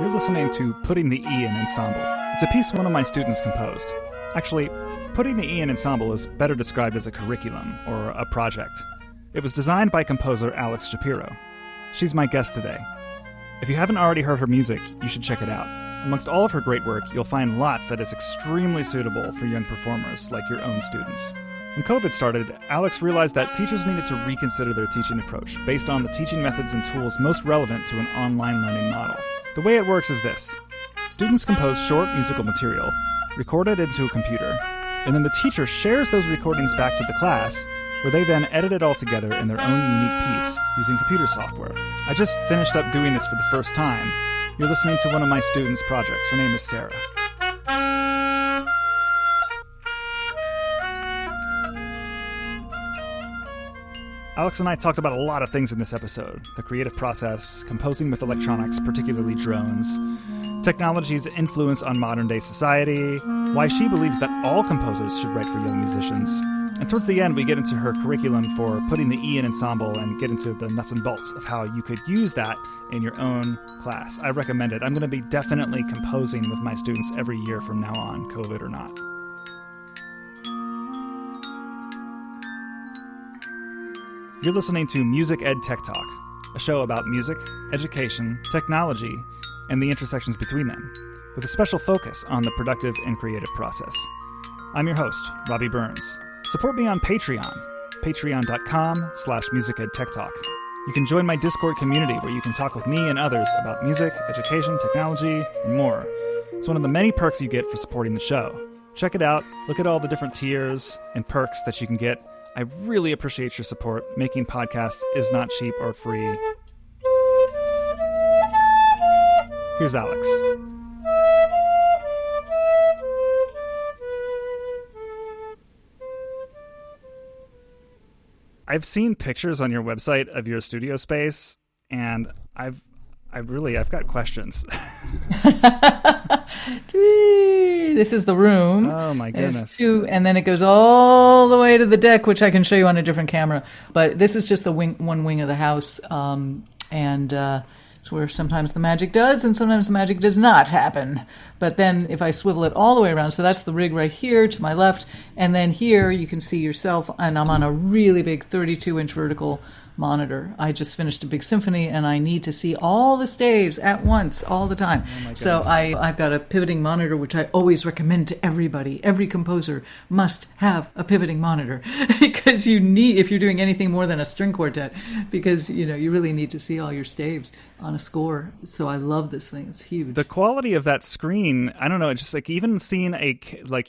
You're listening to Putting the E in Ensemble. It's a piece one of my students composed. Actually, Putting the E in Ensemble is better described as a curriculum or a project. It was designed by composer Alex Shapiro. She's my guest today. If you haven't already heard her music, you should check it out. Amongst all of her great work, you'll find lots that is extremely suitable for young performers like your own students. When COVID started, Alex realized that teachers needed to reconsider their teaching approach based on the teaching methods and tools most relevant to an online learning model. The way it works is this. Students compose short musical material, record it into a computer, and then the teacher shares those recordings back to the class, where they then edit it all together in their own unique piece using computer software. I just finished up doing this for the first time. You're listening to one of my students' projects. Her name is Sarah. Alex and I talked about a lot of things in this episode. The creative process, composing with electronics, particularly drones, technology's influence on modern-day society, why she believes that all composers should write for young musicians. And towards the end, we get into her curriculum for putting the E in Ensemble and get into the nuts and bolts of how you could use that in your own class. I recommend it. I'm going to be definitely composing with my students every year from now on, COVID or not. You're listening to Music Ed Tech Talk, a show about music, education, technology, and the intersections between them, with a special focus on the productive and creative process. I'm your host, Robby Burns. Support me on Patreon, patreon.com/musicedtechtalk. You can join my Discord community where you can talk with me and others about music, education, technology, and more. It's one of the many perks you get for supporting the show. Check it out, look at all the different tiers and perks that you can get. I really appreciate your support. Making podcasts is not cheap or free. Here's Alex. I've seen pictures on your website of your studio space, and I've got questions. This is the room. Oh my goodness. And then it goes all the way to the deck, which I can show you on a different camera. But this is just the one wing of the house. It's where sometimes the magic does and sometimes the magic does not happen. But then if I swivel it all the way around, so that's the rig right here to my left. And then here you can see yourself, and I'm on a really big 32-inch vertical monitor. I just finished a big symphony and I need to see all the staves at once, all the time. Oh so I've got a pivoting monitor, which I always recommend to everybody. Every composer must have a pivoting monitor because you need, if you're doing anything more than a string quartet, because you really need to see all your staves on a score. So I love this thing. It's huge. The quality of that screen, I don't know, it's just like even seeing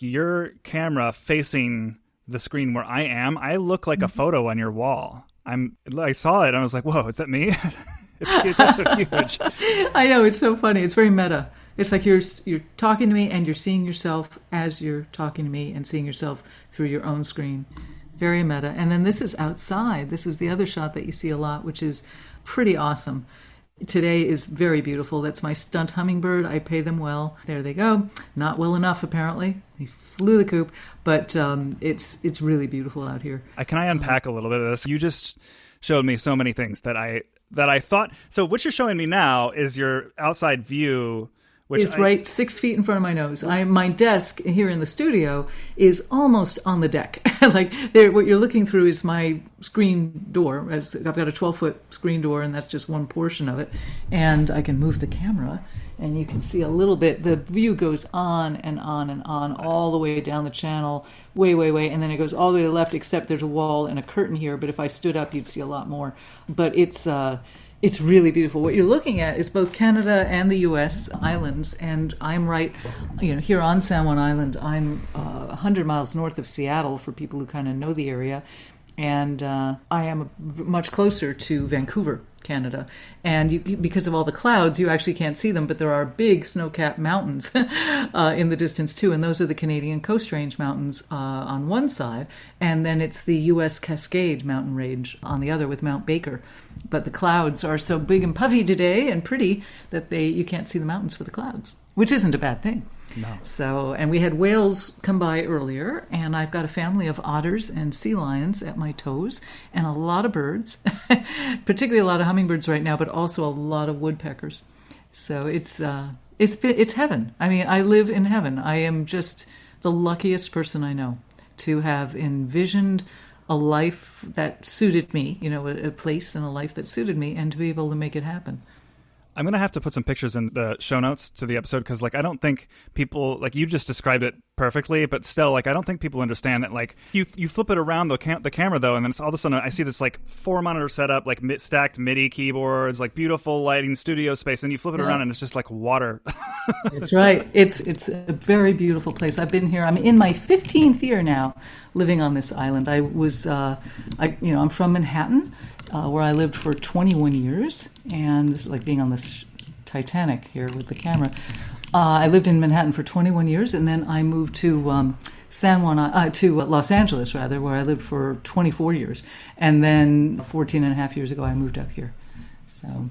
your camera facing the screen where I am, I look like a photo on your wall. I saw it and I was like, whoa, is that me? it's also huge. I know, it's so funny. It's very meta. It's like you're talking to me and you're seeing yourself as you're talking to me and seeing yourself through your own screen. Very meta. And then this is outside. This is the other shot that you see a lot, which is pretty awesome. Today is very beautiful. That's my stunt hummingbird. I pay them well. There they go. Not well enough, apparently. They flew the coop, but it's really beautiful out here. Can I unpack a little bit of this? You just showed me so many things that I thought. So what you're showing me now is your outside view, which is right 6 feet in front of my nose. My desk here in the studio is almost on the deck. What you're looking through is my screen door. I've got a 12-foot screen door, and that's just one portion of it. And I can move the camera, and you can see a little bit. The view goes on and on and on, all the way down the channel, way, and then it goes all the way to the left, except there's a wall and a curtain here. But if I stood up, you'd see a lot more. But it's really beautiful. What you're looking at is both Canada and the U.S. islands, and I'm right, here on San Juan Island. I'm 100 miles north of Seattle for people who kind of know the area, and I am much closer to Vancouver, Canada. And because of all the clouds, you actually can't see them, but there are big snow-capped mountains in the distance too, and those are the Canadian Coast Range Mountains on one side, and then it's the U.S. Cascade Mountain Range on the other with Mount Baker. But the clouds are so big and puffy today and pretty that you can't see the mountains for the clouds, which isn't a bad thing. No. So, and we had whales come by earlier, and I've got a family of otters and sea lions at my toes, and a lot of birds, particularly a lot of hummingbirds right now, but also a lot of woodpeckers. So it's heaven. I mean, I live in heaven. I am just the luckiest person I know to have envisioned a life that suited me, a place and a life that suited me, and to be able to make it happen. I'm going to have to put some pictures in the show notes to the episode because, I don't think people, you just described it perfectly, but still, I don't think people understand that, you flip it around the camera, though, and then all of a sudden I see this, 4-monitor setup, stacked MIDI keyboards, beautiful lighting, studio space, and you flip it around and it's just like water. That's right. It's a very beautiful place. I've been here. I'm in my 15th year now living on this island. I was, I'm from Manhattan, where I lived for 21 years, and it's like being on this Titanic here with the camera. I lived in Manhattan for 21 years, and then I moved to Los Angeles, rather, where I lived for 24 years. And then 14 and a half years ago, I moved up here. So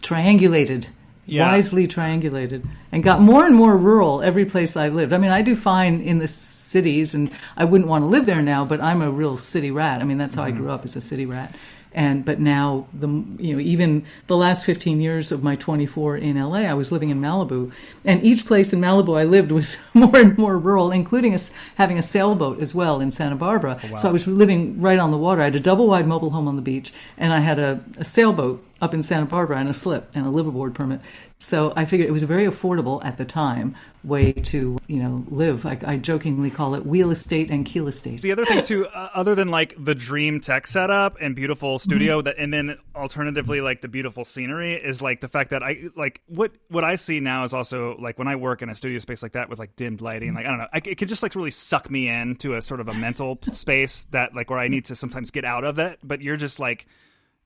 triangulated, wisely triangulated, and got more and more rural every place I lived. I mean, I do fine in the cities, and I wouldn't want to live there now, but I'm a real city rat. I mean, that's how I grew up, as a city rat. But now even the last 15 years of my 24 in LA, I was living in Malibu, and each place in Malibu I lived was more and more rural, including having a sailboat as well in Santa Barbara. Oh, wow. So I was living right on the water. I had a double wide mobile home on the beach, and I had a sailboat up in Santa Barbara and a slip and a liveaboard permit. So I figured it was a very affordable at the time way to, live. I jokingly call it wheel estate and keel estate. The other thing too, other than the dream tech setup and beautiful studio, and then alternatively the beautiful scenery, is the fact that I what I see now is also when I work in a studio space like that with dimmed lighting, I don't know, it can just really suck me into a sort of a mental space that where I need to sometimes get out of it. But you're just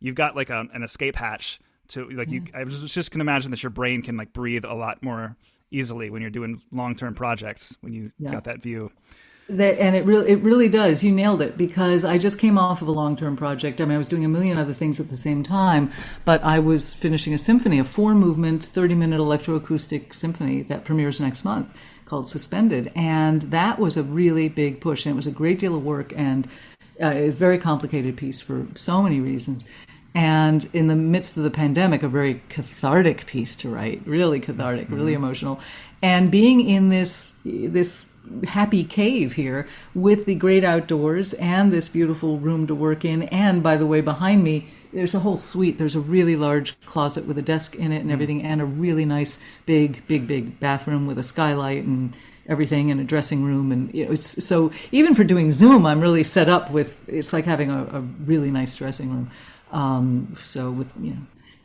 you've got an escape hatch to I just can imagine that your brain can breathe a lot more easily when you're doing long-term projects, when you got that view. And it really does. You nailed it, because I just came off of a long-term project. I mean, I was doing a million other things at the same time, but I was finishing a symphony, a 4-movement, 30-minute electroacoustic symphony that premieres next month called Suspended. And that was a really big push, and it was a great deal of work and a very complicated piece for so many reasons. And in the midst of the pandemic, a very cathartic piece to write, really cathartic, really emotional. And being in this happy cave here with the great outdoors and this beautiful room to work in. And by the way, behind me, there's a whole suite. There's a really large closet with a desk in it and everything, and a really nice, big bathroom with a skylight and everything, and a dressing room. And it's so even for doing Zoom, I'm really set up with, it's like having a really nice dressing room. So with,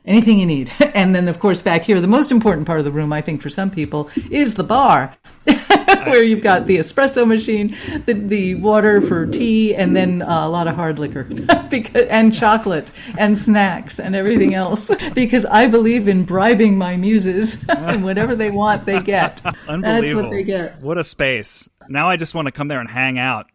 anything you need. And then, of course, back here, the most important part of the room, I think, for some people, is the bar, where you've got the espresso machine, the water for tea, and then a lot of hard liquor, and chocolate, and snacks, and everything else. Because I believe in bribing my muses, and whatever they want, they get. Unbelievable. That's what they get. What a space. Now I just want to come there and hang out.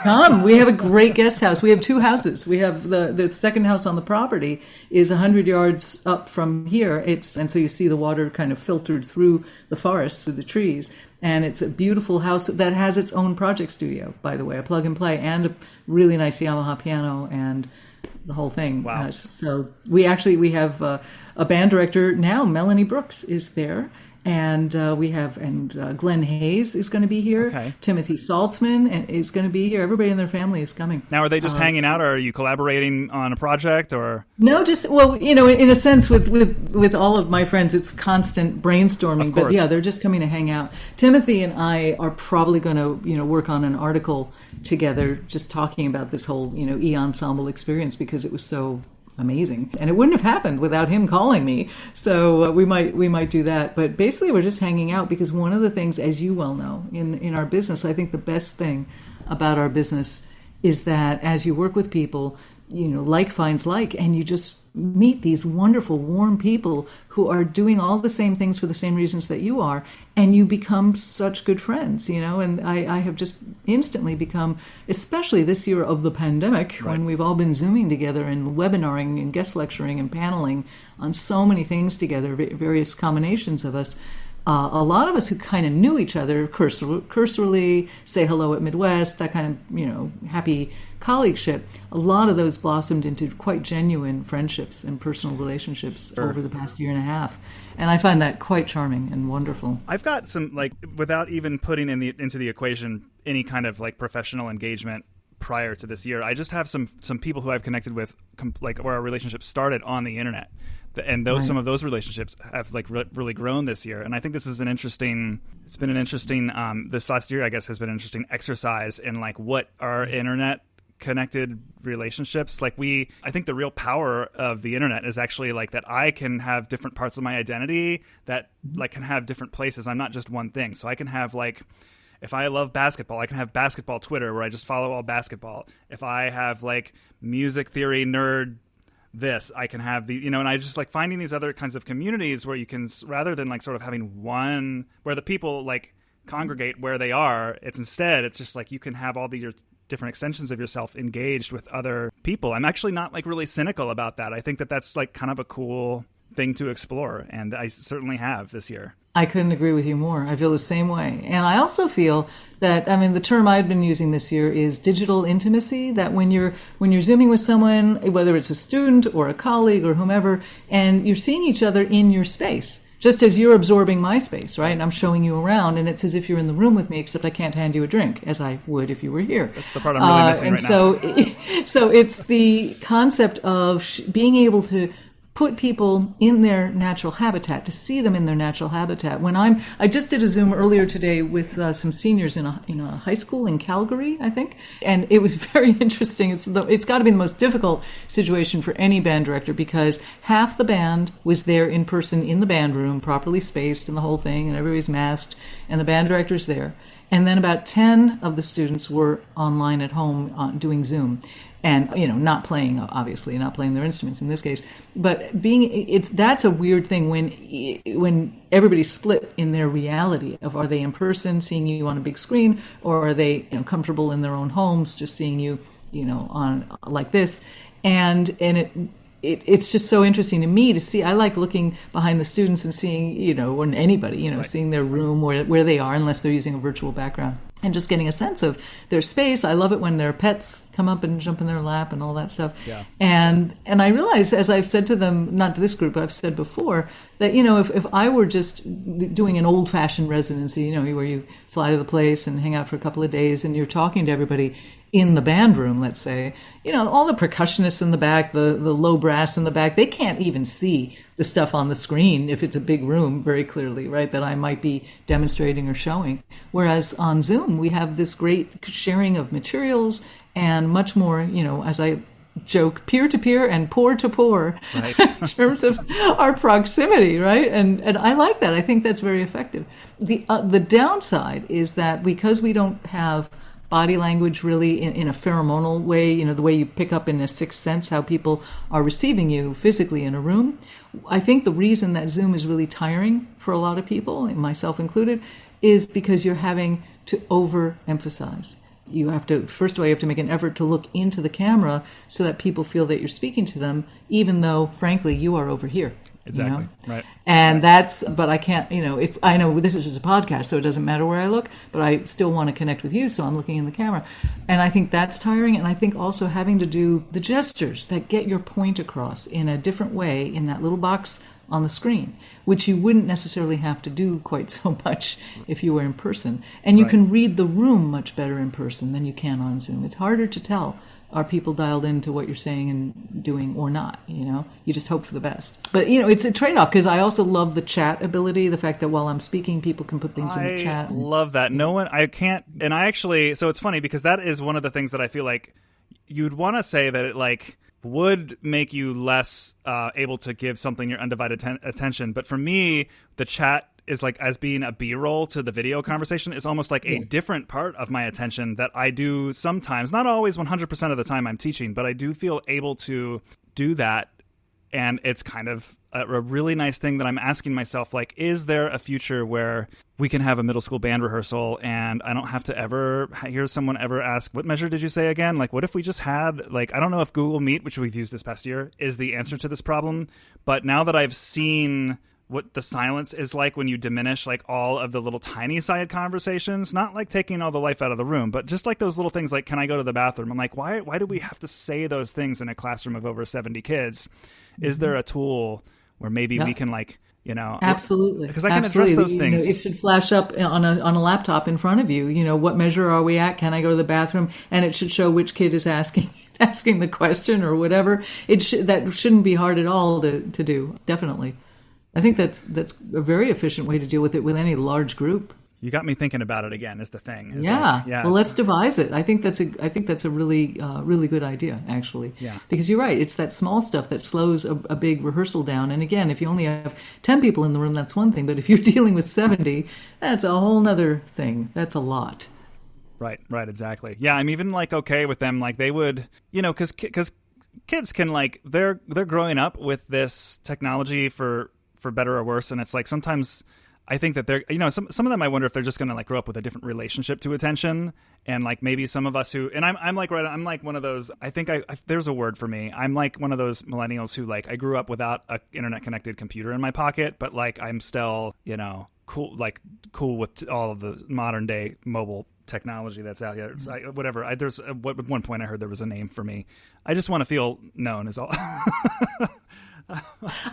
Come. We have a great guest house. We have 2 houses. We have the second house on the property is 100 yards up from here. And so you see the water kind of filtered through the forest, through the trees. And it's a beautiful house that has its own project studio, by the way, a plug and play, and a really nice Yamaha piano and the whole thing. Wow. So we have a band director now. Melanie Brooks is there. And Glenn Hayes is going to be here. Okay. Timothy Saltzman is going to be here. Everybody in their family is coming. Now, are they just hanging out, or are you collaborating on a project, or? No, just, in a sense, with all of my friends, it's constant brainstorming. But yeah, they're just coming to hang out. Timothy and I are probably going to, work on an article together, just talking about this whole, Ensemble experience, because it was so amazing, and it wouldn't have happened without him calling me. So we might do that. But basically, we're just hanging out, because one of the things, as you well know, in our business, I think the best thing about our business is that as you work with people, like finds like, and you just meet these wonderful, warm people who are doing all the same things for the same reasons that you are, and you become such good friends, and I have just instantly become, especially this year of the pandemic, right, when we've all been Zooming together and webinaring and guest lecturing and paneling on so many things together, various combinations of us, a lot of us who kind of knew each other cursorily, say hello at Midwest, that kind of, happy colleagueship, a lot of those blossomed into quite genuine friendships and personal relationships over the past year and a half. And I find that quite charming and wonderful. I've got some, without even putting into the equation any kind of professional engagement prior to this year, I just have some people who I've connected with, where our relationship started on the internet. And those, some of those relationships have really grown this year. And I think this is this last year, I guess, has been an interesting exercise in what our internet connected relationships. I think the real power of the internet is actually that I can have different parts of my identity that can have different places. I'm not just one thing. So I can have if I love basketball, I can have basketball Twitter where I just follow all basketball. If I have music theory nerd this, I can have and I just finding these other kinds of communities where you can, rather than sort of having one where the people congregate where they are, it's just you can have all these different extensions of yourself engaged with other people. I'm actually not really cynical about that. I think that that's kind of a cool thing to explore, and I certainly have this year. I couldn't agree with you more. I feel the same way. And I also feel that, the term I've been using this year is digital intimacy, that when you're Zooming with someone, whether it's a student or a colleague or whomever, and you're seeing each other in your space, just as you're absorbing my space, right? And I'm showing you around, and it's as if you're in the room with me, except I can't hand you a drink, as I would if you were here. That's the part I'm really missing right now. So it's the concept of being able to put people in their natural habitat, to see them in their natural habitat. I just did a Zoom earlier today with some seniors in a high school in Calgary, I think, and it was very interesting. It's got to be the most difficult situation for any band director, because half the band was there in person in the band room, properly spaced and the whole thing, and everybody's masked, and the band director's there. And then about 10 of the students were online at home doing Zoom. And, not playing, obviously, not playing their instruments in this case. But that's a weird thing when everybody's split in their reality of, are they in person seeing you on a big screen, or are they comfortable in their own homes just seeing you, on like this. And it's just so interesting to me to see. I like looking behind the students and seeing, when anybody, right, seeing their room where they are, unless they're using a virtual background, and just getting a sense of their space. I love it when their pets come up and jump in their lap and all that stuff. Yeah. And I realize, as I've said to them, not to this group, but I've said before, that, if I were just doing an old-fashioned residency, where you fly to the place and hang out for a couple of days and you're talking to everybody in the band room, let's say, all the percussionists in the back, the low brass in the back, they can't even see the stuff on the screen if it's a big room very clearly, right, that I might be demonstrating or showing. Whereas on Zoom, we have this great sharing of materials and much more, as I joke, peer-to-peer and pour-to-pour, right, in terms of our proximity, right? And I like that. I think that's very effective. The downside is that because we don't have body language really in a pheromonal way, the way you pick up in a sixth sense how people are receiving you physically in a room. I think the reason that Zoom is really tiring for a lot of people, myself included, is because you're having to overemphasize. You have to, first of all, you have to make an effort to look into the camera so that people feel that you're speaking to them, even though, frankly, you are over here. Exactly. Right. And but I can't, if I know this is just a podcast, so it doesn't matter where I look, but I still want to connect with you, so I'm looking in the camera. And I think that's tiring. And I think also having to do the gestures that get your point across in a different way in that little box on the screen, which you wouldn't necessarily have to do quite so much if you were in person. And you can read the room much better in person than you can on Zoom. It's harder to tell, are people dialed into what you're saying and doing or not, You just hope for the best. But, it's a trade-off, because I also love the chat ability, the fact that while I'm speaking, people can put things in the chat. I love that. So it's funny, because that is one of the things that I feel like you'd want to say that it, would make you less able to give something your undivided attention. But for me, the chat is as being a B-roll to the video conversation is almost like a different part of my attention that I do sometimes, not always 100% of the time I'm teaching, but I do feel able to do that. And it's kind of a really nice thing that I'm asking myself, is there a future where we can have a middle school band rehearsal and I don't have to ever hear someone ever ask, what measure did you say again? What if we just had, I don't know if Google Meet, which we've used this past year, is the answer to this problem. But now that I've seen what the silence is like when you diminish like all of the little tiny side conversations, not like taking all the life out of the room, but just like those little things like, can I go to the bathroom? I'm like, why do we have to say those things in a classroom of over 70 kids? Is there a tool where maybe we can like, absolutely, because I can address those things. It should flash up on a laptop in front of you. What measure are we at? Can I go to the bathroom? And it should show which kid is asking the question or whatever. That shouldn't be hard at all to do. Definitely. I think that's a very efficient way to deal with it with any large group. You got me thinking about it again. Is the thing? Well, let's devise it. I think that's a really really good idea, actually. Yeah. Because you're right. It's that small stuff that slows a big rehearsal down. And again, if you only have 10 people in the room, that's one thing. But if you're dealing with 70, that's a whole nother thing. That's a lot. Right. Exactly. Yeah. I'm even like okay with them. Like they would, because kids can like they're growing up with this technology for better or worse, and it's like sometimes I think that they're some of them I wonder if they're just going to like grow up with a different relationship to attention, and like maybe some of us who and I'm like one of those I think there's a word for me. I'm like one of those millennials who like I grew up without a internet connected computer in my pocket, but like I'm still cool with all of the modern day mobile technology that's out here. There's at one point I heard there was a name for me. I just want to feel known is all.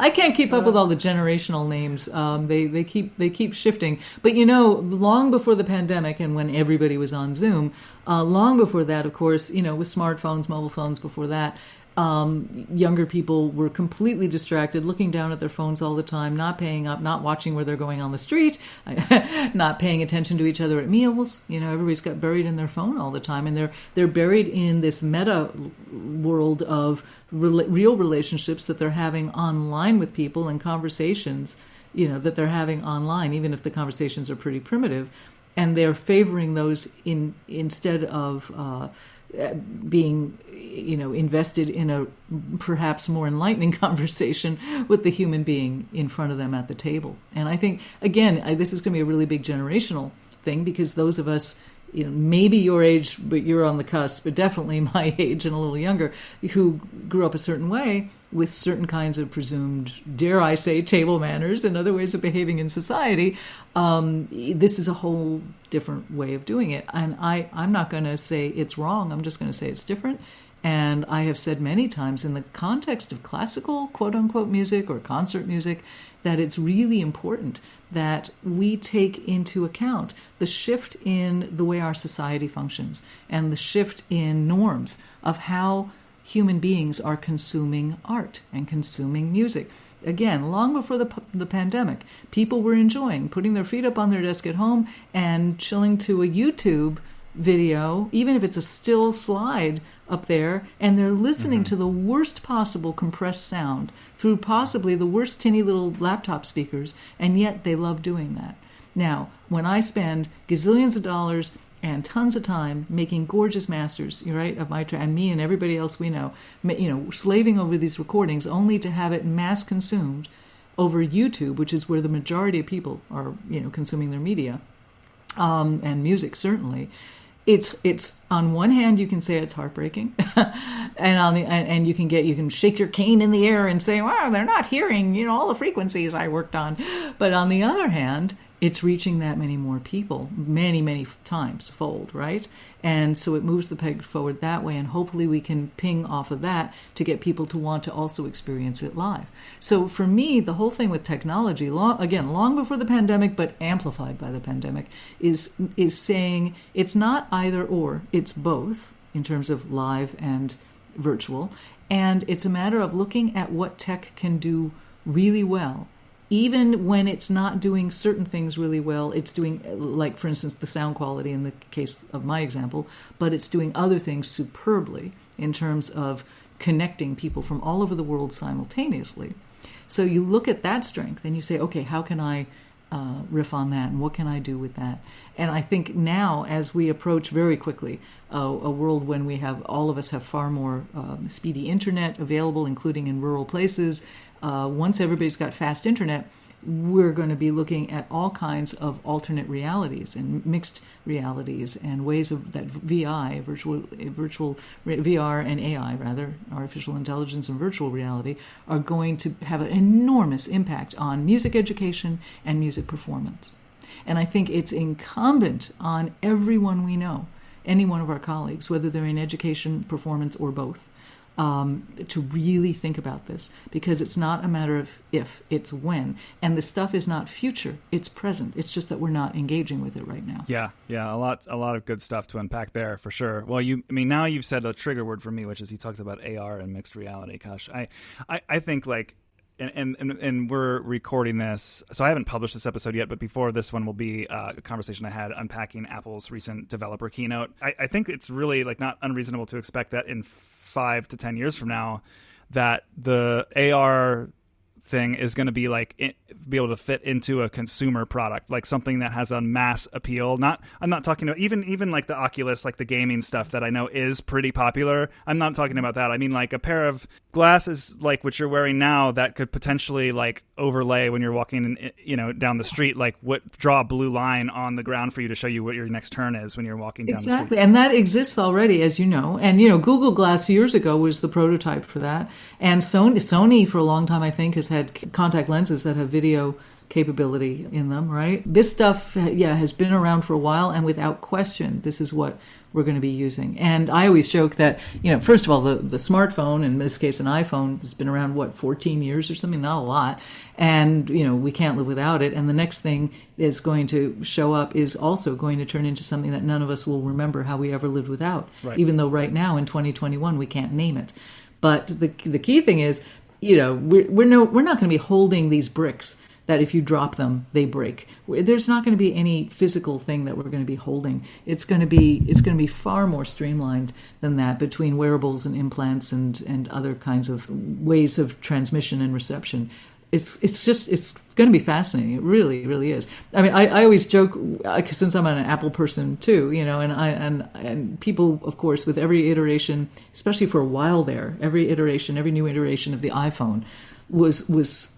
I can't keep up with all the generational names. They keep shifting. But long before the pandemic and when everybody was on Zoom, long before that, of course, with smartphones, mobile phones before that, younger people were completely distracted, looking down at their phones all the time, not paying up, not watching where they're going on the street, not paying attention to each other at meals. Everybody's got buried in their phone all the time, and they're buried in this meta world of real relationships that they're having online with people and conversations, that they're having online, even if the conversations are pretty primitive, and they're favoring those instead of being invested in a perhaps more enlightening conversation with the human being in front of them at the table. And I think, again, this is going to be a really big generational thing, because those of us, maybe your age, but you're on the cusp, but definitely my age and a little younger, who grew up a certain way with certain kinds of presumed, dare I say, table manners and other ways of behaving in society, this is a whole different way of doing it. And I'm not going to say it's wrong. I'm just going to say it's different. And I have said many times in the context of classical, quote-unquote, music or concert music, that it's really important that we take into account the shift in the way our society functions and the shift in norms of how human beings are consuming art and consuming music. Again, long before the pandemic, people were enjoying putting their feet up on their desk at home and chilling to a YouTube video, even if it's a still slide up there, and they're listening to the worst possible compressed sound through possibly the worst tinny little laptop speakers, and yet they love doing that. Now, when I spend gazillions of dollars and tons of time making gorgeous masters, right, of my and me and everybody else we know, slaving over these recordings only to have it mass consumed over YouTube, which is where the majority of people are, consuming their media, and music certainly. It's on one hand you can say it's heartbreaking, and you can shake your cane in the air and say, wow, they're not hearing all the frequencies I worked on. But on the other hand, it's reaching that many more people, many times fold, right? And so it moves the peg forward that way, and hopefully we can ping off of that to get people to want to also experience it live. So for me, the whole thing with technology, long before the pandemic, but amplified by the pandemic, is saying it's not either or, it's both in terms of live and virtual, and it's a matter of looking at what tech can do really well. Even when it's not doing certain things really well, it's doing, like, for instance, the sound quality in the case of my example, but it's doing other things superbly in terms of connecting people from all over the world simultaneously. So you look at that strength and you say, okay, how can I riff on that, and what can I do with that? And I think now, as we approach very quickly a world when all of us have far more speedy internet available, including in rural places, once everybody's got fast internet, we're going to be looking at all kinds of alternate realities and mixed realities and ways of that virtual VR and AI, rather, artificial intelligence and virtual reality, are going to have an enormous impact on music education and music performance. And I think it's incumbent on everyone we know, any one of our colleagues, whether they're in education, performance, or both, to really think about this, because it's not a matter of if, it's when. And the stuff is not future, it's present. It's just that we're not engaging with it right now. Yeah, a lot of good stuff to unpack there for sure. Well, now you've said a trigger word for me, which is you talked about AR and mixed reality. Gosh, I think like, and we're recording this, so I haven't published this episode yet, but before this one will be a conversation I had unpacking Apple's recent developer keynote. I think it's really like not unreasonable to expect that in 5 to 10 years from now, that the AR thing is going to be like be able to fit into a consumer product, like something that has a mass appeal. I'm not talking about even like the Oculus, like the gaming stuff that I know is pretty popular. I'm not talking about that. I mean like a pair of glasses like what you're wearing now that could potentially like overlay when you're walking down the street, like draw a blue line on the ground for you to show you what your next turn is when you're walking down the street. Exactly, and that exists already, as you know. And Google Glass years ago was the prototype for that, and Sony for a long time I think has had contact lenses that have video capability in them, right? This stuff, has been around for a while, and without question, this is what we're going to be using. And I always joke that, first of all, the smartphone, in this case an iPhone, has been around, 14 years or something, not a lot. And, we can't live without it. And the next thing is going to show up is also going to turn into something that none of us will remember how we ever lived without, right. Even though right now in 2021 we can't name it. But the key thing is, we're not going to be holding these bricks that if you drop them, they break. There's not going to be any physical thing that we're going to be holding. It's going to be far more streamlined than that, between wearables and implants and other kinds of ways of transmission and reception. It's going to be fascinating. It really, really is. I mean, I always joke, since I'm an Apple person too, and people, of course, with every iteration, especially for a while there, every new iteration of the iPhone was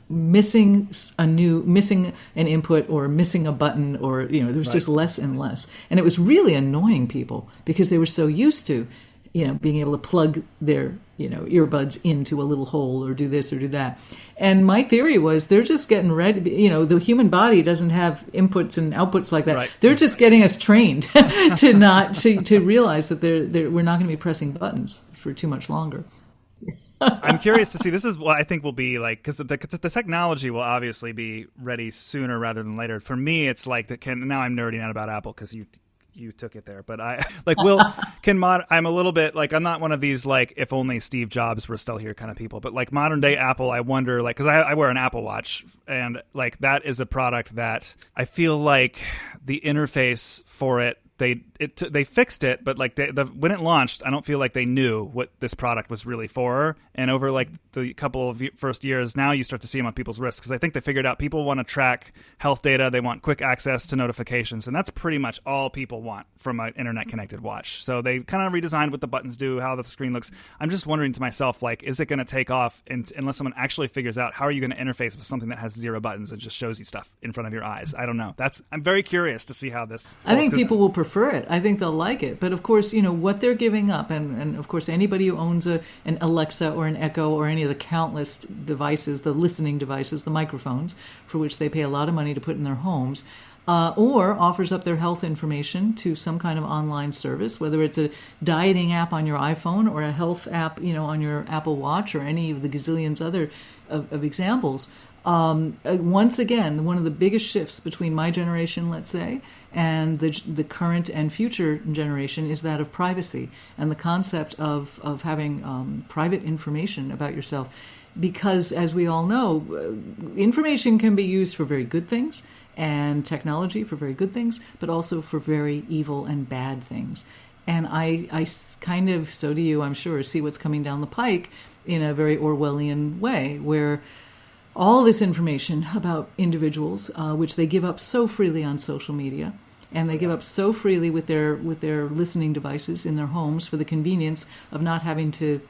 missing an input or missing a button, or there was just less and less, and it was really annoying people because they were so used to being able to plug their earbuds into a little hole or do this or do that. And my theory was they're just getting ready. The human body doesn't have inputs and outputs like that. Right. They're just getting us trained to realize that we're not going to be pressing buttons for too much longer. I'm curious to see. This is what I think will be like, because the technology will obviously be ready sooner rather than later. For me, it's like now I'm nerding out about Apple because you took it there, but I'm a little bit like, I'm not one of these like if only Steve Jobs were still here kind of people, but like modern day Apple, I wonder, like, because I wear an Apple Watch, and like that is a product that I feel like the interface for it, they fixed it, but like when it launched, I don't feel like they knew what this product was really for. And over like the couple of first years, now you start to see them on people's wrists, because I think they figured out people want to track health data, they want quick access to notifications, and that's pretty much all people want from an internet connected watch. So they kind of redesigned what the buttons do, how the screen looks. I'm just wondering to myself, like, is it going to take off unless someone actually figures out how are you going to interface with something that has 0 buttons and just shows you stuff in front of your eyes? I don't know. I'm very curious to see how this. I think people will prefer it. I think they'll like it. But of course, what they're giving up, and of course anybody who owns an Alexa or an Echo or any of the countless devices, the listening devices, the microphones, for which they pay a lot of money to put in their homes, or offers up their health information to some kind of online service, whether it's a dieting app on your iPhone or a health app, on your Apple Watch, or any of the gazillions other of examples. Once again, one of the biggest shifts between my generation, let's say, and the current and future generation is that of privacy and the concept of having private information about yourself. Because, as we all know, information can be used for very good things, and technology for very good things, but also for very evil and bad things. And I kind of, so do you, I'm sure, see what's coming down the pike in a very Orwellian way, where all this information about individuals, which they give up so freely on social media, and they give up so freely with their listening devices in their homes for the convenience of not having to,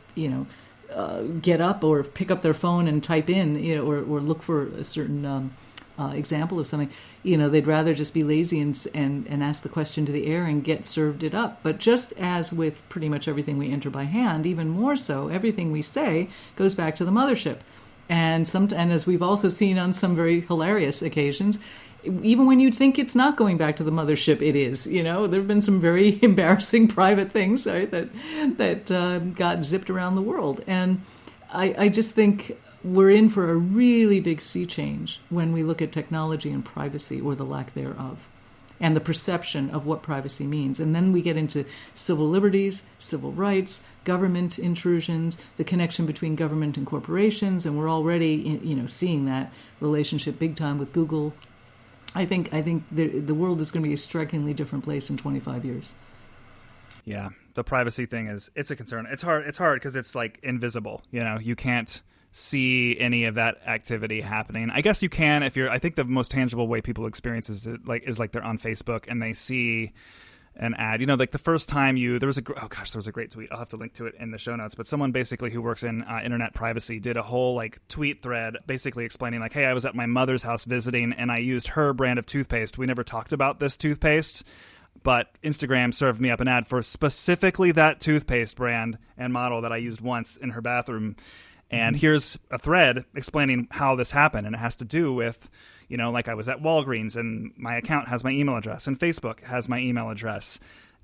get up or pick up their phone and type in, or look for a certain example of something, they'd rather just be lazy and ask the question to the air and get served it up. But just as with pretty much everything we enter by hand, even more so, everything we say goes back to the mothership. And as we've also seen on some very hilarious occasions, even when you'd think it's not going back to the mothership, it is. There have been some very embarrassing private things, right, that got zipped around the world. And I just think we're in for a really big sea change when we look at technology and privacy, or the lack thereof, and the perception of what privacy means. And then we get into civil liberties, civil rights, government intrusions, the connection between government and corporations, and we're already seeing that relationship big time with Google. I think the world is going to be a strikingly different place in 25 years. Yeah, the privacy thing it's a concern. It's hard because it's like invisible. You can't see any of that activity happening. I guess you can if I think the most tangible way people experience is like they're on Facebook and they see an ad. Like the first time there was a great tweet. I'll have to link to it in the show notes. But someone basically who works in internet privacy did a whole tweet thread basically explaining hey, I was at my mother's house visiting and I used her brand of toothpaste. We never talked about this toothpaste, but Instagram served me up an ad for specifically that toothpaste brand and model that I used once in her bathroom. And here's a thread explaining how this happened. And it has to do with, I was at Walgreens and my account has my email address and Facebook has my email address.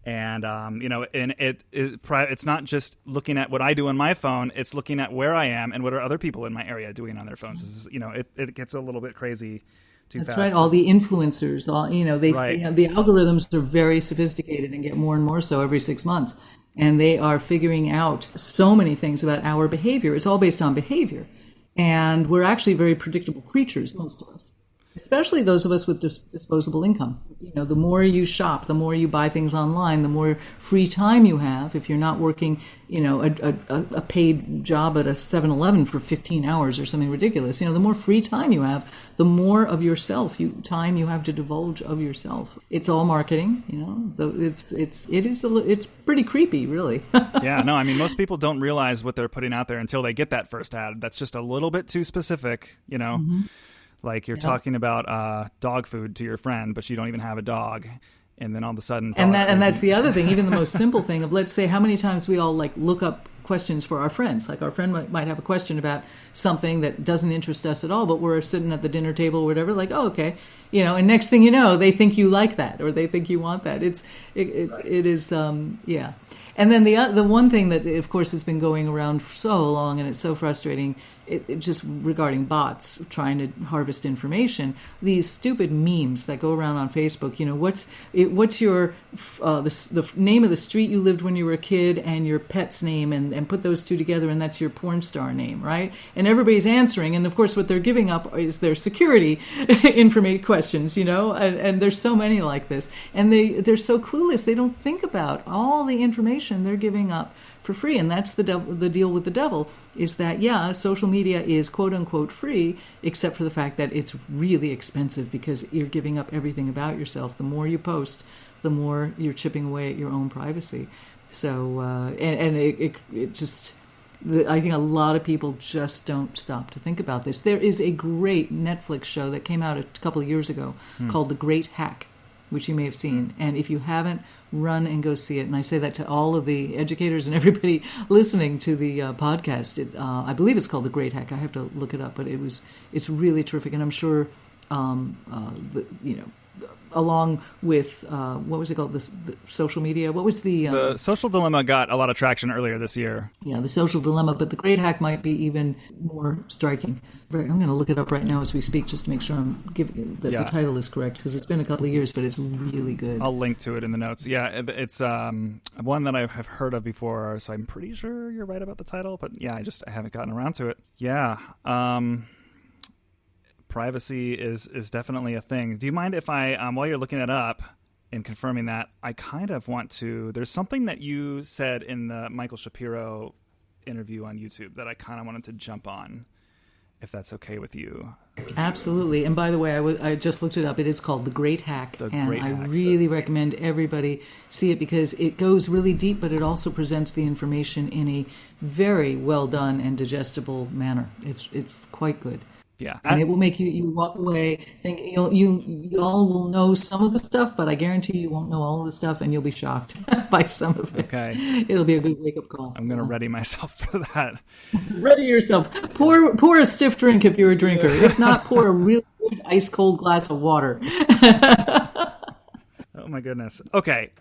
And, and it's not just looking at what I do on my phone. It's looking at where I am and what are other people in my area doing on their phones. It gets a little bit crazy too fast. That's right. All the influencers, Right. the algorithms are very sophisticated and get more and more so every 6 months. And they are figuring out so many things about our behavior. It's all based on behavior. And we're actually very predictable creatures, most of us, especially those of us with disposable income. The more you shop, the more you buy things online, the more free time you have. If you're not working, a paid job at a 7-Eleven for 15 hours or something ridiculous, the more free time you have, the more of yourself time you have to divulge of yourself. It's all marketing, it's pretty creepy, really. Yeah, no, I mean, most people don't realize what they're putting out there until they get that first ad. That's just a little bit too specific, Mm-hmm. Like you're talking about dog food to your friend, but you don't even have a dog. And then all of a sudden... And that's the other thing, even the most simple thing of, let's say, how many times we all look up questions for our friends. Like our friend might have a question about something that doesn't interest us at all, but we're sitting at the dinner table or whatever, oh, okay. And next thing you know, they think you like that or they think you want that. It is, yeah. And then the one thing that, of course, has been going around for so long, and it's so frustrating, it just regarding bots trying to harvest information, these stupid memes that go around on Facebook. What's your the name of the street you lived when you were a kid and your pet's name, and put those two together, and that's your porn star name, right? And everybody's answering, and of course, what they're giving up is their security information questions, and there's so many like this, and they're so clueless. They don't think about all the information they're giving up for free. And that's the deal with the devil, is that, social media is quote unquote free, except for the fact that it's really expensive because you're giving up everything about yourself. The more you post, the more you're chipping away at your own privacy. So, it just, I think a lot of people just don't stop to think about this. There is a great Netflix show that came out a couple of years ago called The Great Hack, which you may have seen. And if you haven't, run and go see it. And I say that to all of the educators and everybody listening to the podcast. I believe it's called The Great Hack. I have to look it up, but it's really terrific. And I'm sure, along with, what was it called? The social media. What was the Social Dilemma got a lot of traction earlier this year. Yeah, the Social Dilemma, but The Great Hack might be even more striking. I'm going to look it up right now as we speak, just to make sure I'm giving that the title is correct, because it's been a couple of years, but it's really good. I'll link to it in the notes. Yeah, it's one that I have heard of before, so I'm pretty sure you're right about the title, but I haven't gotten around to it. Yeah. Privacy is definitely a thing. Do you mind if I, while you're looking it up and confirming that, I kind of want to, there's something that you said in the Michael Shapiro interview on YouTube that I kind of wanted to jump on, if that's okay with you. Absolutely. And by the way, I just looked it up. It is called The Great Hack. I really recommend everybody see it, because it goes really deep, but it also presents the information in a very well done and digestible manner. It's quite good. Yeah. And it will make you walk away think you all will know some of the stuff, but I guarantee you won't know all of the stuff, and you'll be shocked by some of it. Okay. It'll be a good wake-up call. I'm going to ready myself for that. Ready yourself. Pour a stiff drink if you're a drinker. If not, pour a really good ice-cold glass of water. Oh, my goodness. Okay.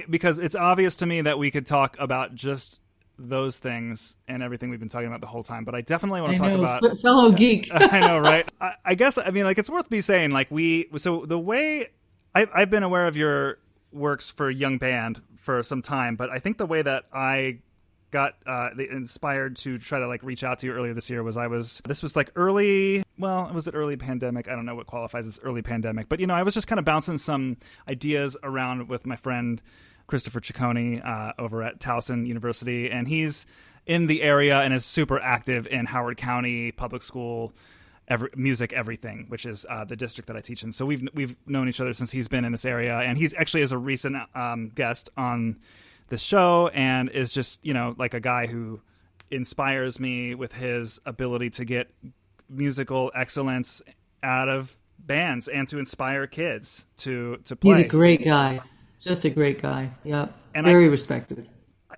Because it's obvious to me that we could talk about just those things and everything we've been talking about the whole time, but I definitely want to talk about fellow geek. I know, right? I guess, I mean, like, it's worth me saying, like, so the way I've been aware of your works for Young Band for some time, but I think the way that I got inspired to try to, like, reach out to you earlier this year was this was like was it early pandemic? I don't know what qualifies as early pandemic, but, I was just kind of bouncing some ideas around with my friend Christopher Cicconi over at Towson University, and he's in the area and is super active in Howard County Public School music everything, which is the district that I teach in. So we've known each other since he's been in this area, and he's actually is a recent guest on this show, and is just like a guy who inspires me with his ability to get musical excellence out of bands and to inspire kids to play. He's a great guy. Just a great guy. Yep. And very respected.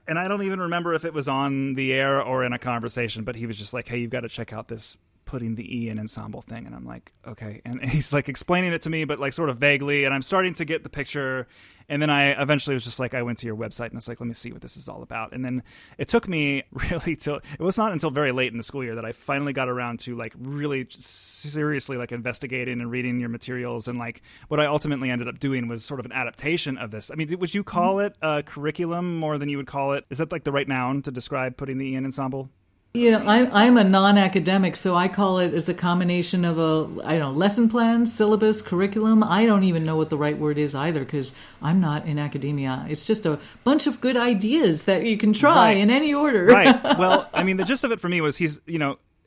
And I don't even remember if it was on the air or in a conversation, but he was just like, hey, you've got to check out this putting the E in Ensemble thing. And I'm like, okay. And he's like explaining it to me, but like sort of vaguely. And I'm starting to get the picture. And then I eventually was just like, I went to your website and I was like, let me see what this is all about. And then it took me really it was not until very late in the school year that I finally got around to like really seriously like investigating and reading your materials. And like what I ultimately ended up doing was sort of an adaptation of this. I mean, would you call it a curriculum more than you would call it? Is that like the right noun to describe putting the E in Ensemble? I'm a non-academic, so I call it as a combination of lesson plan, syllabus, curriculum. I don't even know what the right word is either because I'm not in academia. It's just a bunch of good ideas that you can try in any order. Right. Well, I mean, the gist of it for me was he's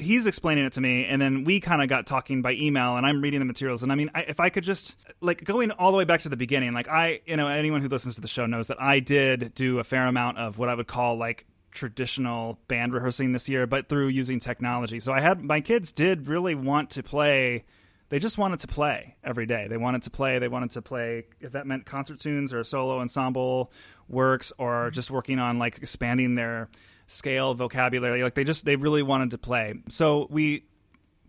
explaining it to me, and then we kind of got talking by email, and I'm reading the materials. And I mean, if I could just like going all the way back to the beginning, like anyone who listens to the show knows that I did do a fair amount of what I would call like traditional band rehearsing this year, but through using technology. So my kids did really want to play. They just wanted to play every day. They wanted to play if that meant concert tunes or solo ensemble works, or just working on like expanding their scale vocabulary. Like they really wanted to play. So we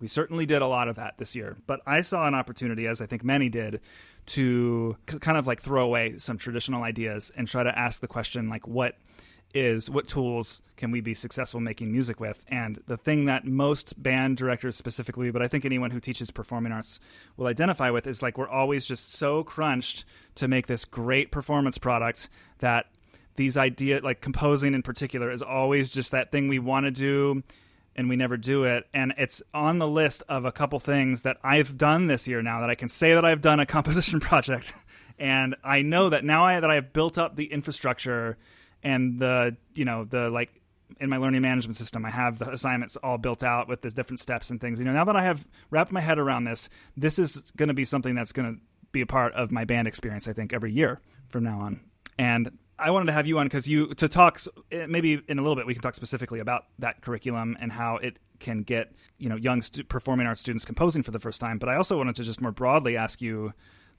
certainly did a lot of that this year, but I saw an opportunity, as I think many did, to kind of like throw away some traditional ideas and try to ask the question, like, what tools can we be successful making music with? And the thing that most band directors specifically, but I think anyone who teaches performing arts will identify with, is like we're always just so crunched to make this great performance product that these ideas, like composing in particular, is always just that thing we want to do and we never do it. And it's on the list of a couple things that I've done this year now that I can say that I've done a composition project. And I know that now that I've built up the infrastructure and the like in my learning management system, I have the assignments all built out with the different steps and things. Now that I have wrapped my head around this is going to be something that's going to be a part of my band experience, I think, every year from now on. And I wanted to have you on to talk, maybe in a little bit we can talk specifically about that curriculum and how it can get young performing arts students composing for the first time. But I also wanted to just more broadly ask you,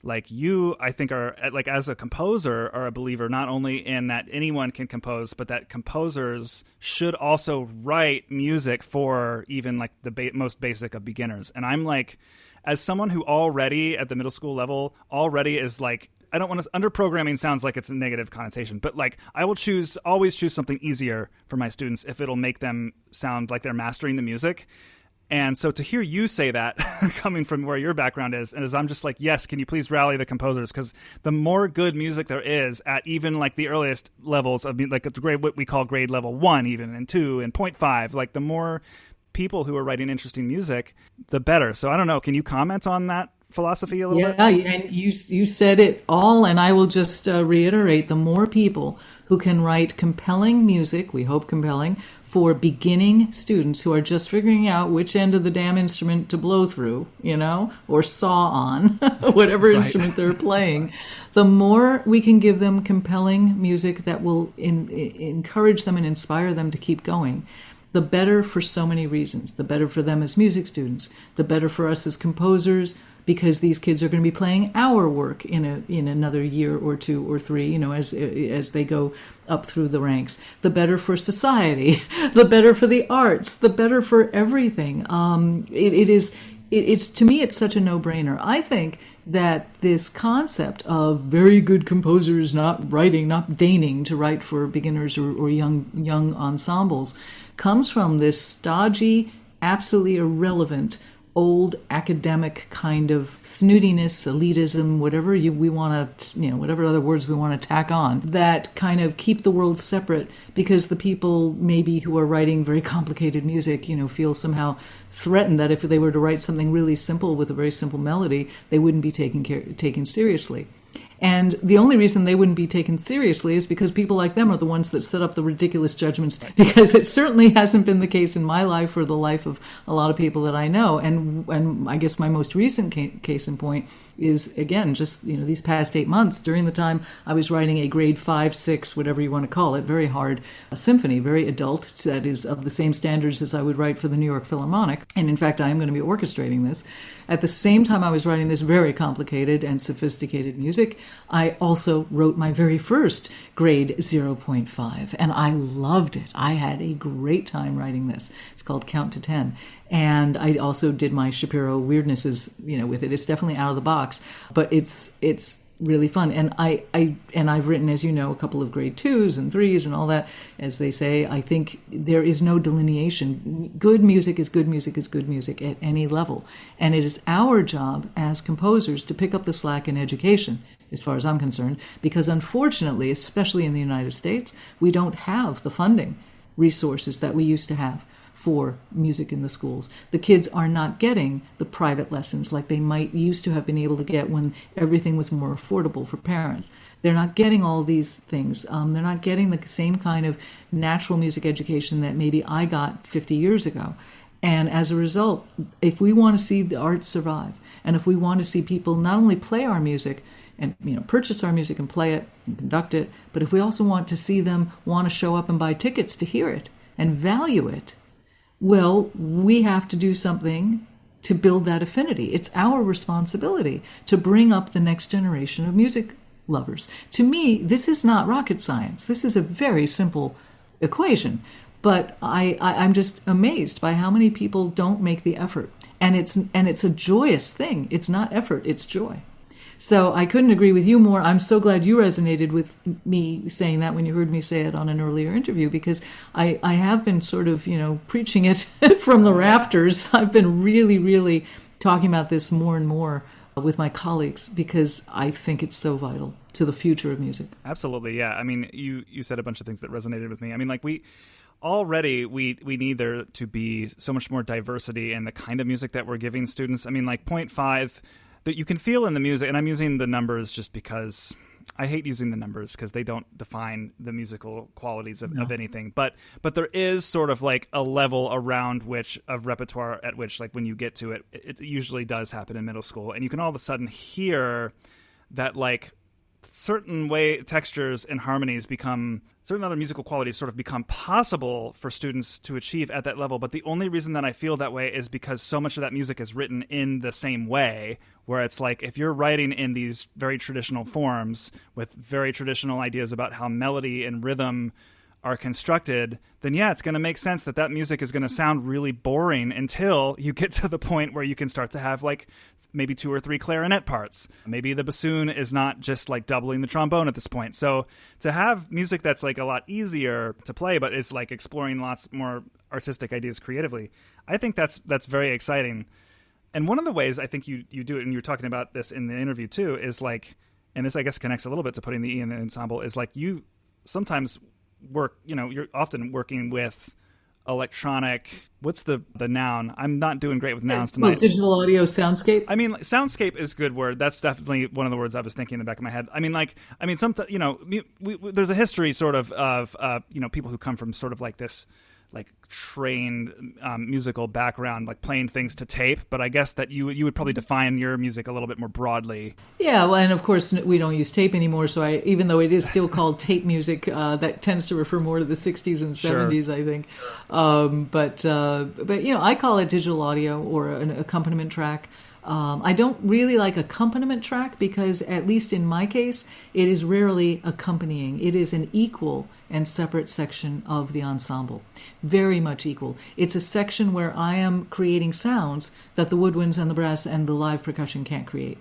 like, you, I think, are, like, as a composer, are a believer not only in that anyone can compose, but that composers should also write music for even, like, the most basic of beginners. And I'm, like, as someone who already, at the middle school level, already is, like, I don't want to, under-programming sounds like it's a negative connotation, but, like, I will always choose something easier for my students if it'll make them sound like they're mastering the music. And so to hear you say that coming from where your background is, and as I'm just like, yes, can you please rally the composers? Because the more good music there is at even like the earliest levels of like what we call grade level 1 even, and 2 and 0.5, like the more people who are writing interesting music, the better. So I don't know, can you comment on that philosophy a little bit? Yeah, and you said it all, and I will just reiterate, the more people who can write compelling music, we hope compelling, for beginning students who are just figuring out which end of the damn instrument to blow through, or saw on, whatever instrument they're playing, the more we can give them compelling music that will encourage them and inspire them to keep going. the better for so many reasons. The better for them as music students, the better for us as composers, because these kids are going to be playing our work in another year or 2 or 3, as they go up through the ranks. The better for society, the better for the arts, the better for everything. It's to me, it's such a no-brainer. I think that this concept of very good composers not deigning to write for beginners or young ensembles comes from this stodgy, absolutely irrelevant, old academic kind of snootiness, elitism, whatever we want to, whatever other words we want to tack on, that kind of keep the world separate because the people maybe who are writing very complicated music, feel somehow threatened that if they were to write something really simple with a very simple melody, they wouldn't be taken seriously. And the only reason they wouldn't be taken seriously is because people like them are the ones that set up the ridiculous judgments, because it certainly hasn't been the case in my life or the life of a lot of people that I know. And I guess my most recent case in point is, again, just these past 8 months, during the time I was writing a grade 5, 6, whatever you want to call it, very hard symphony, very adult, that is of the same standards as I would write for the New York Philharmonic. And in fact, I am going to be orchestrating this. At the same time I was writing this very complicated and sophisticated music, I also wrote my very first grade 0.5, and I loved it. I had a great time writing this. It's called Count to 10. And I also did my Shapiro weirdnesses, with it. It's definitely out of the box, but it's really fun. And I've written, as you know, a couple of grade 2s and 3s and all that. As they say, I think there is no delineation. Good music is good music is good music at any level. And it is our job as composers to pick up the slack in education, as far as I'm concerned, because unfortunately, especially in the United States, we don't have the funding resources that we used to have for music in the schools. The kids are not getting the private lessons like they might used to have been able to get when everything was more affordable for parents. They're not getting all these things. They're not getting the same kind of natural music education that maybe I got 50 years ago. And as a result, if we want to see the arts survive, and if we want to see people not only play our music and purchase our music and play it and conduct it, but if we also want to see them want to show up and buy tickets to hear it and value it, well, we have to do something to build that affinity. It's our responsibility to bring up the next generation of music lovers. To me, this is not rocket science. This is a very simple equation. But I'm just amazed by how many people don't make the effort. And it's a joyous thing. It's not effort, it's joy. So I couldn't agree with you more. I'm so glad you resonated with me saying that when you heard me say it on an earlier interview, because I have been sort of, preaching it from the rafters. I've been really, really talking about this more and more with my colleagues because I think it's so vital to the future of music. Absolutely, yeah. I mean, you said a bunch of things that resonated with me. I mean, like we need there to be so much more diversity in the kind of music that we're giving students. I mean, like 0.5... that you can feel in the music, and I'm using the numbers just because I hate using the numbers because they don't define the musical qualities of anything. But there is sort of like a level around which of repertoire at which, like when you get to it, it usually does happen in middle school, and you can all of a sudden hear that like certain way textures and harmonies become, certain other musical qualities sort of become possible for students to achieve at that level. But the only reason that I feel that way is because so much of that music is written in the same way, where it's like if you're writing in these very traditional forms with very traditional ideas about how melody and rhythm are constructed, then yeah, it's going to make sense that music is going to sound really boring until you get to the point where you can start to have like maybe 2 or 3 clarinet parts. Maybe the bassoon is not just like doubling the trombone at this point. So to have music that's like a lot easier to play, but is like exploring lots more artistic ideas creatively, I think that's very exciting. And one of the ways I think you do it, and you were talking about this in the interview too, is like, and this I guess connects a little bit to putting the E in the ensemble, is like you sometimes work, you're often working with electronic, what's the noun? I'm not doing great with nouns tonight. Well, digital audio soundscape. I mean, soundscape is a good word. That's definitely one of the words I was thinking in the back of my head. I mean, sometimes, there's a history sort of people who come from sort of like this like trained musical background, like playing things to tape, but I guess that you would probably define your music a little bit more broadly. Yeah, well, and of course we don't use tape anymore, so even though it is still called tape music, that tends to refer more to the 60s and 70s, sure. I think. But I call it digital audio or an accompaniment track. I don't really like accompaniment track because, at least in my case, it is rarely accompanying. It is an equal and separate section of the ensemble. Very much equal. It's a section where I am creating sounds that the woodwinds and the brass and the live percussion can't create.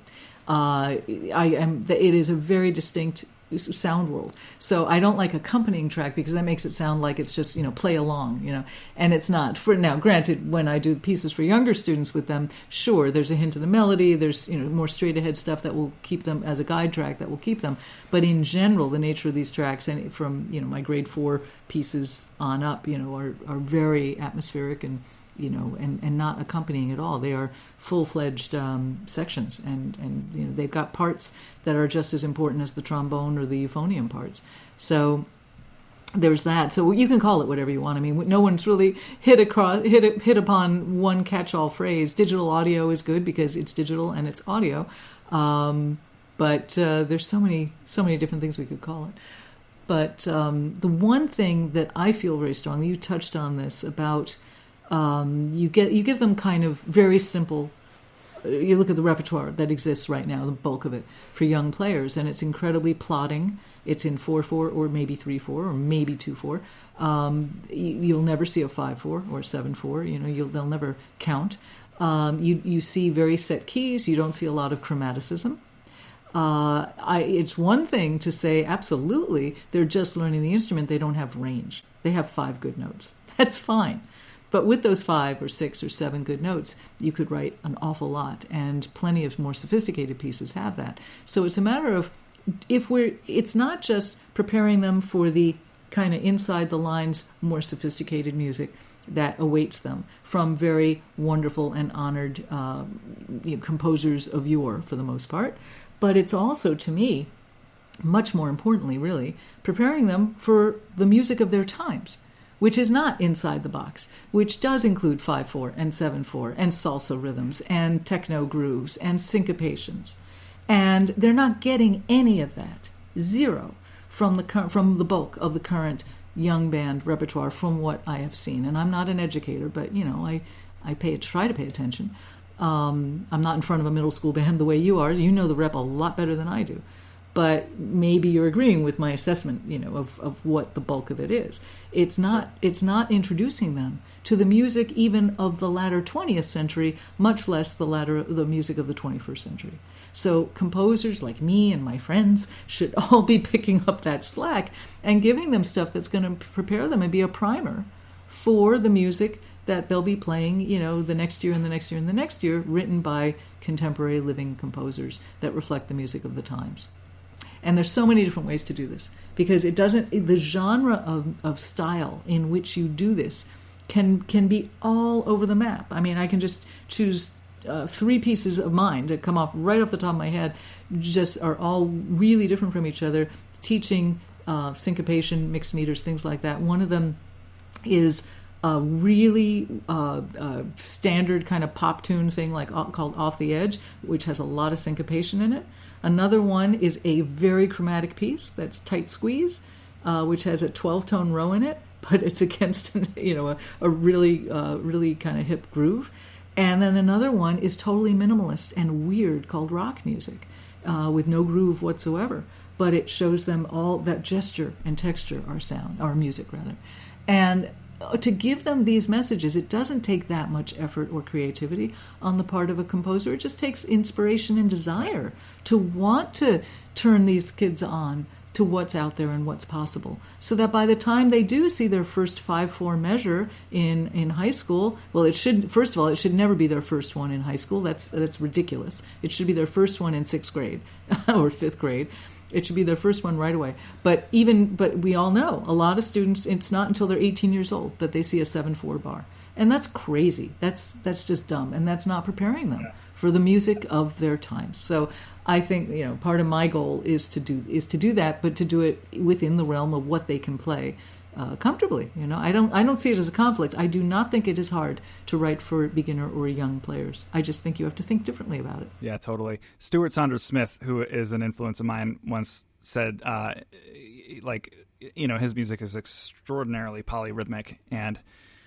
It is a very distinct sound world. So I don't like accompanying track because that makes it sound like it's just, play along, and it's not. For now, granted, when I do pieces for younger students with them, sure, there's a hint of the melody, there's, more straight ahead stuff that will keep them as a guide track that will keep them. But in general, the nature of these tracks, and from, my grade 4 pieces on up, are very atmospheric and not accompanying at all. They are full-fledged sections, and they've got parts that are just as important as the trombone or the euphonium parts. So there's that. So you can call it whatever you want. I mean, no one's really hit upon one catch-all phrase. Digital audio is good because it's digital and it's audio, but there's so many different things we could call it. But the one thing that I feel very strongly, you touched on this about. You give them kind of very simple. You look at the repertoire that exists right now, the bulk of it for young players, and it's incredibly plotting. It's in 4/4 or maybe 3/4 or maybe 2/4. You'll never see a 5/4 or 7/4. They'll never count. You see very set keys. You don't see a lot of chromaticism. It's one thing to say absolutely they're just learning the instrument. They don't have range. They have 5 good notes. That's fine. But with those 5 or 6 or 7 good notes, you could write an awful lot, and plenty of more sophisticated pieces have that. So it's a matter of it's not just preparing them for the kind of inside the lines, more sophisticated music that awaits them from very wonderful and honored composers of yore, for the most part. But it's also, to me, much more importantly, really, preparing them for the music of their times, which is not inside the box, which does include 5/4 and 7/4 and salsa rhythms and techno grooves and syncopations. And they're not getting any of that, zero, from the bulk of the current young band repertoire from what I have seen. And I'm not an educator, but, I try to pay attention. I'm not in front of a middle school band the way you are. You know the rep a lot better than I do. But maybe you're agreeing with my assessment, of what the bulk of it is. It's not introducing them to the music even of the latter 20th century, much less the music of the 21st century. So composers like me and my friends should all be picking up that slack and giving them stuff that's going to prepare them and be a primer for the music that they'll be playing, the next year and the next year and the next year, written by contemporary living composers that reflect the music of the times. And there's so many different ways to do this because the genre of style in which you do this can be all over the map. I mean, I can just choose 3 pieces of mine that come off right off the top of my head, just are all really different from each other, teaching syncopation, mixed meters, things like that. One of them is a really standard kind of pop tune thing called Off the Edge, which has a lot of syncopation in it. Another one is a very chromatic piece that's Tight Squeeze, which has a 12-tone row in it, but it's against a really kind of hip groove. And then another one is totally minimalist and weird called rock music, with no groove whatsoever. But it shows them all that gesture and texture are music rather. And to give them these messages, it doesn't take that much effort or creativity on the part of a composer. It just takes inspiration and desire to want to turn these kids on to what's out there and what's possible, so that by the time they do see their first 5/4 measure in high school, well, it should never be their first one in high school. That's ridiculous. It should be their first one in 6th grade or 5th grade. It should be their first one right away. But we all know a lot of students, it's not until they're 18 years old that they see a 7/4 bar. And that's crazy. That's just dumb. And that's not preparing them for the music of their times. So I think, part of my goal is to do that, but to do it within the realm of what they can play comfortably. I don't see it as a conflict. I do not think it is hard to write for beginner or young players. I just think you have to think differently about it. Yeah, totally. Stuart Saunders Smith, who is an influence of mine, once said, his music is extraordinarily polyrhythmic, and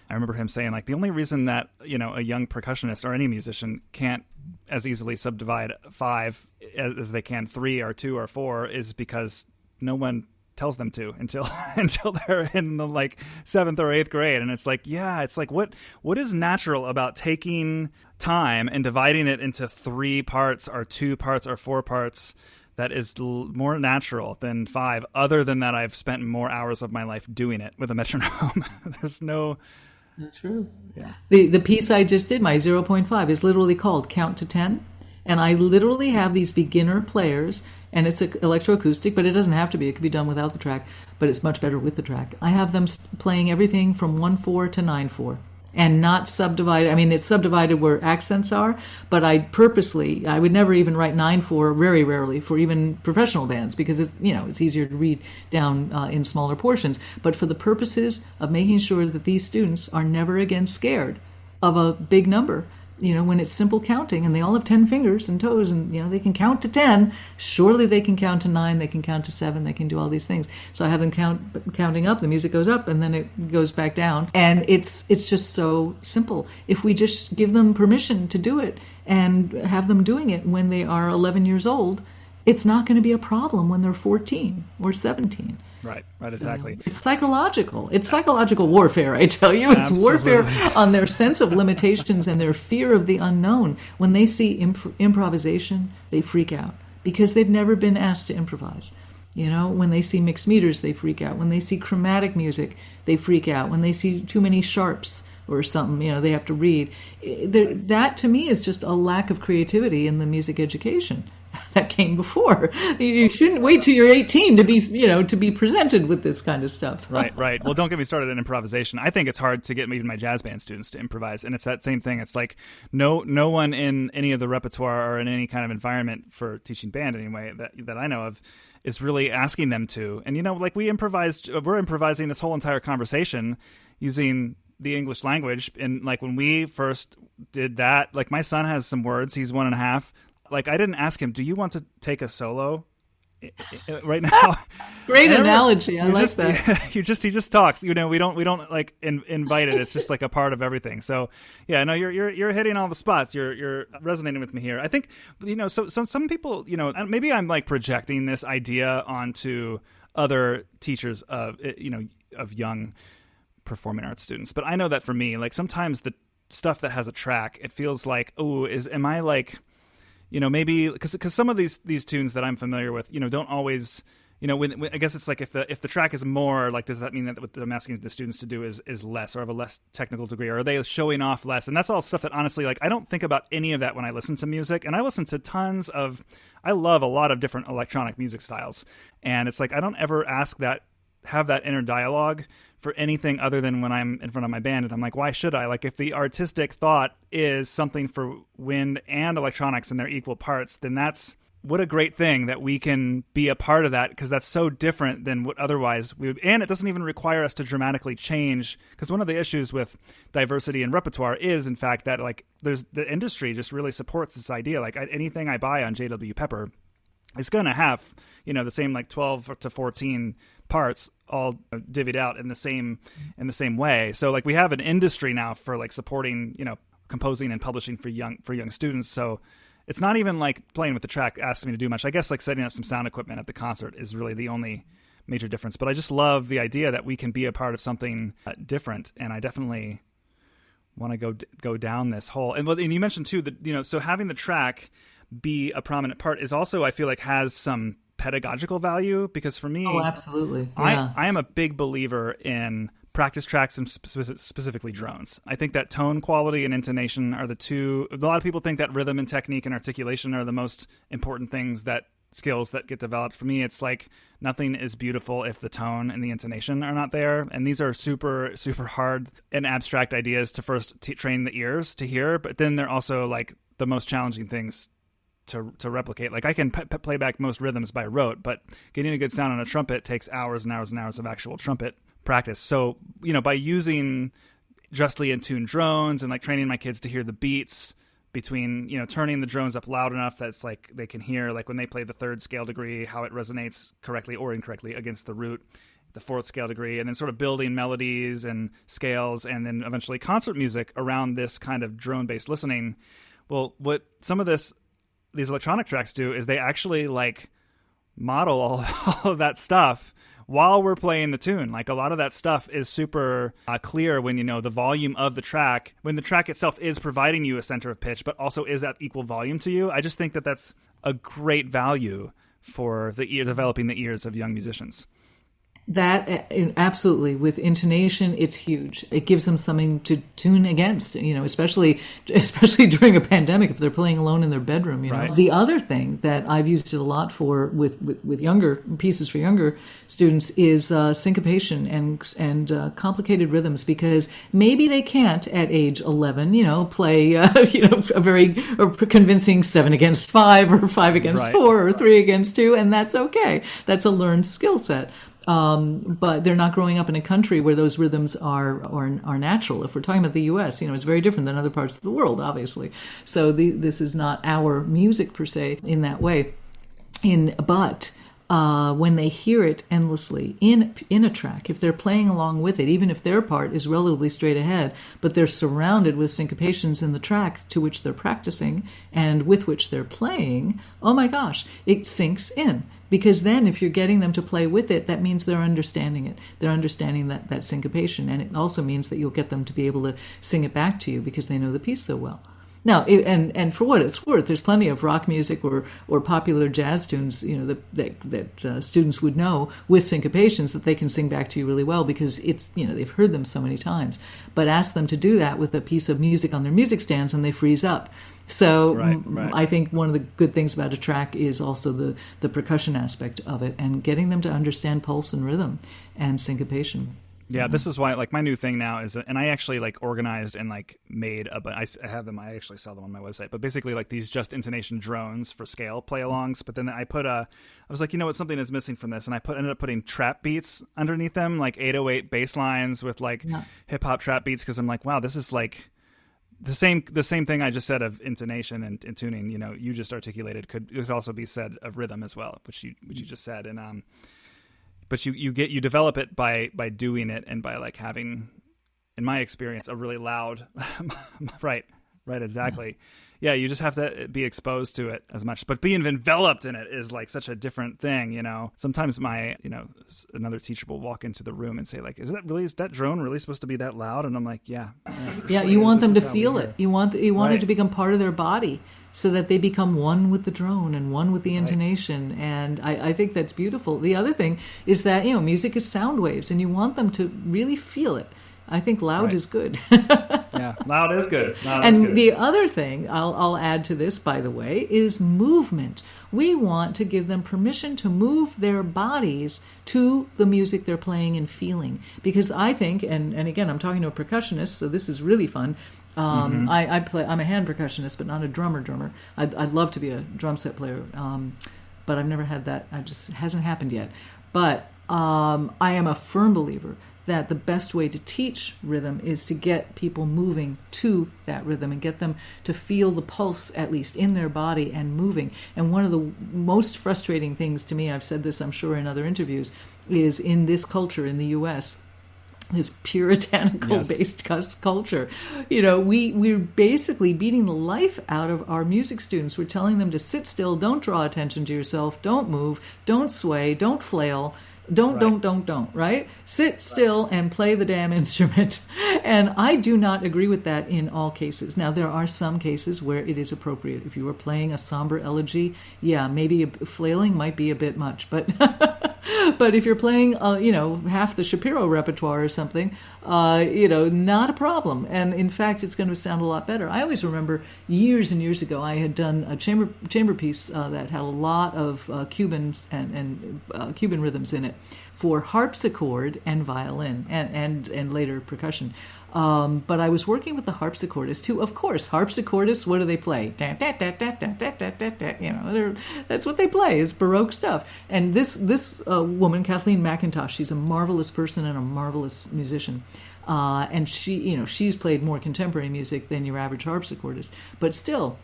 I remember him saying, the only reason that, a young percussionist or any musician can't as easily subdivide 5 as they can 3 or 2 or 4 is because no one tells them to until they're in the 7th or 8th grade. And it's what is natural about taking time and dividing it into 3 parts or 2 parts or 4 parts that is more natural than 5, other than that I've spent more hours of my life doing it with a metronome. There's no... That's true. Yeah. The piece I just did, my 0.5, is literally called Count to 10. And I literally have these beginner players, and it's electroacoustic, but it doesn't have to be. It could be done without the track, but it's much better with the track. I have them playing everything from 1/4 to 9/4. And not subdivided. I mean, it's subdivided where accents are, but I would never even write 9/4, very rarely, for even professional bands, because it's easier to read down in smaller portions. But for the purposes of making sure that these students are never again scared of a big number, when it's simple counting and they all have 10 fingers and toes and, they can count to 10, surely they can count to 9, they can count to 7, they can do all these things. So I have them counting up, the music goes up and then it goes back down. And it's just so simple. If we just give them permission to do it and have them doing it when they are 11 years old, it's not going to be a problem when they're 14 or 17. Right, exactly. It's psychological. It's psychological warfare, I tell you. It's warfare on their sense of limitations and their fear of the unknown. When they see improvisation, they freak out because they've never been asked to improvise. When they see mixed meters, they freak out. When they see chromatic music, they freak out. When they see too many sharps or something, they have to read. That, to me, is just a lack of creativity in the music education that came before. You shouldn't wait till you're 18 to be presented with this kind of stuff. Right. Well, don't get me started on improvisation. I think it's hard to get even my jazz band students to improvise, and it's that same thing. It's no one in any of the repertoire or in any kind of environment for teaching band anyway that I know of is really asking them to. And we're improvising this whole entire conversation using the English language. And when we first did that, my son has some words. He's 1.5. I didn't ask him, do you want to take a solo right now? Great analogy. I like that. He just talks. We don't invite it. It's just a part of everything. So yeah, no, you're hitting all the spots. You're resonating with me here. I think so some people maybe I'm projecting this idea onto other teachers of young performing arts students. But I know that for me, sometimes the stuff that has a track, it feels am I maybe because some of these tunes that I'm familiar with, don't always, when I guess it's if the track is more, does that mean that what I'm asking the students to do is less or of a less technical degree, or are they showing off less? And that's all stuff that honestly, I don't think about any of that when I listen to music. And I listen to I love a lot of different electronic music styles, and it's I don't ever have that inner dialogue for anything other than when I'm in front of my band, and I'm why should I? If the artistic thought is something for wind and electronics and they're equal parts, then that's what a great thing that we can be a part of that, because that's so different than what otherwise we would. And it doesn't even require us to dramatically change, because one of the issues with diversity in repertoire is, in fact, that there's the industry just really supports this idea. Anything I buy on JW Pepper is going to have, the same 12 to 14 parts all divvied out in the same way. So we have an industry now for supporting, composing and publishing for young students. So it's not even playing with the track asks me to do much. I guess setting up some sound equipment at the concert is really the only major difference. But I just love the idea that we can be a part of something different, and I definitely want to go down this hole. And you mentioned too that so having the track be a prominent part is also, I feel has some pedagogical value, because for me, absolutely, yeah. I am a big believer in practice tracks and specifically drones. I think that tone quality and intonation are the two. A lot of people think that rhythm and technique and articulation are the most important skills that get developed. For me, it's nothing is beautiful if the tone and the intonation are not there. And these are super, super hard and abstract ideas to first train the ears to hear, but then they're also the most challenging things to replicate. I can play back most rhythms by rote, but getting a good sound on a trumpet takes hours and hours and hours of actual trumpet practice. So, by using justly in tune drones and like training my kids to hear the beats between, turning the drones up loud enough that's like they can hear like when they play the third scale degree, how it resonates correctly or incorrectly against the root, the fourth scale degree, and then sort of building melodies and scales and then eventually concert music around this kind of drone-based listening. Well, what some of these electronic tracks do is they actually like model all of that stuff while we're playing the tune. Like a lot of that stuff is super clear when the volume of the track, when the track itself is providing you a center of pitch, but also is at equal volume to you. I just think that that's a great value for developing the ears of young musicians. That absolutely, with intonation, it's huge. It gives them something to tune against, especially during a pandemic if they're playing alone in their bedroom. Right. The other thing that I've used it a lot for with younger pieces for younger students is syncopation and complicated rhythms, because maybe they can't at age 11, play a very convincing 7 against 5 or 5 against 4 or 3 against 2, and that's okay. That's a learned skill set. But they're not growing up in a country where those rhythms are natural. If we're talking about the U.S., it's very different than other parts of the world, obviously. So this is not our music per se in that way. But when they hear it endlessly in a track, if they're playing along with it, even if their part is relatively straight ahead, but they're surrounded with syncopations in the track to which they're practicing and with which they're playing, oh my gosh, it sinks in. Because then if you're getting them to play with it, that means they're understanding it. They're understanding that syncopation. And it also means that you'll get them to be able to sing it back to you because they know the piece so well. Now, and for what it's worth, there's plenty of rock music or popular jazz tunes, that students would know with syncopations that they can sing back to you really well because it's, they've heard them so many times. But ask them to do that with a piece of music on their music stands and they freeze up. So right. I think one of the good things about a track is also the percussion aspect of it and getting them to understand pulse and rhythm and syncopation. Yeah, this is why, like, my new thing now is, and I actually, like, organized and, like, made I have them, I actually sell them on my website, but basically, like, these just intonation drones for scale play-alongs, but then I was like, something is missing from this, and I ended up putting trap beats underneath them, like 808 bass lines with, like, hip-hop trap beats, because I'm like, wow, this is, like, the same thing I just said of intonation and tuning, you just articulated could also be said of rhythm as well, which you just said, and but you develop it by doing it and by like having, in my experience, a really loud right exactly. Yeah, you just have to be exposed to it as much, but being enveloped in it is like such a different thing. Sometimes another teacher will walk into the room and say like, is that drone really supposed to be that loud? And I'm like, yeah. You want them to feel it. You want it to become part of their body, so that they become one with the drone and one with the intonation. Right. And I think that's beautiful. The other thing is that, music is sound waves, and you want them to really feel it. I think loud is good. Yeah, loud is good. The other thing I'll add to this, by the way, is movement. We want to give them permission to move their bodies to the music they're playing and feeling. Because I think, and again, I'm talking to a percussionist, so this is really fun. I'm a hand percussionist, but not a drummer. I'd love to be a drum set player, but I've never had that. It just hasn't happened yet. But I am a firm believer that the best way to teach rhythm is to get people moving to that rhythm and get them to feel the pulse, at least in their body, and moving. And one of the most frustrating things to me, I've said this I'm sure in other interviews, is in this culture in the U.S., this puritanical-based culture. We're basically beating the life out of our music students. We're telling them to sit still, don't draw attention to yourself, don't move, don't sway, don't flail, don't, right? Sit still and play the damn instrument. And I do not agree with that in all cases. Now, there are some cases where it is appropriate. If you were playing a somber elegy, yeah, maybe flailing might be a bit much, but but if you're playing, half the Shapiro repertoire or something, not a problem. And in fact, it's going to sound a lot better. I always remember years and years ago, I had done a chamber piece that had a lot of Cubans and Cuban rhythms in it for harpsichord and violin and later percussion. But I was working with the harpsichordist, who, of course, harpsichordists, what do they play? That's what they play, is Baroque stuff. And this woman, Kathleen McIntosh, she's a marvelous person and a marvelous musician. And she's played more contemporary music than your average harpsichordist. But still,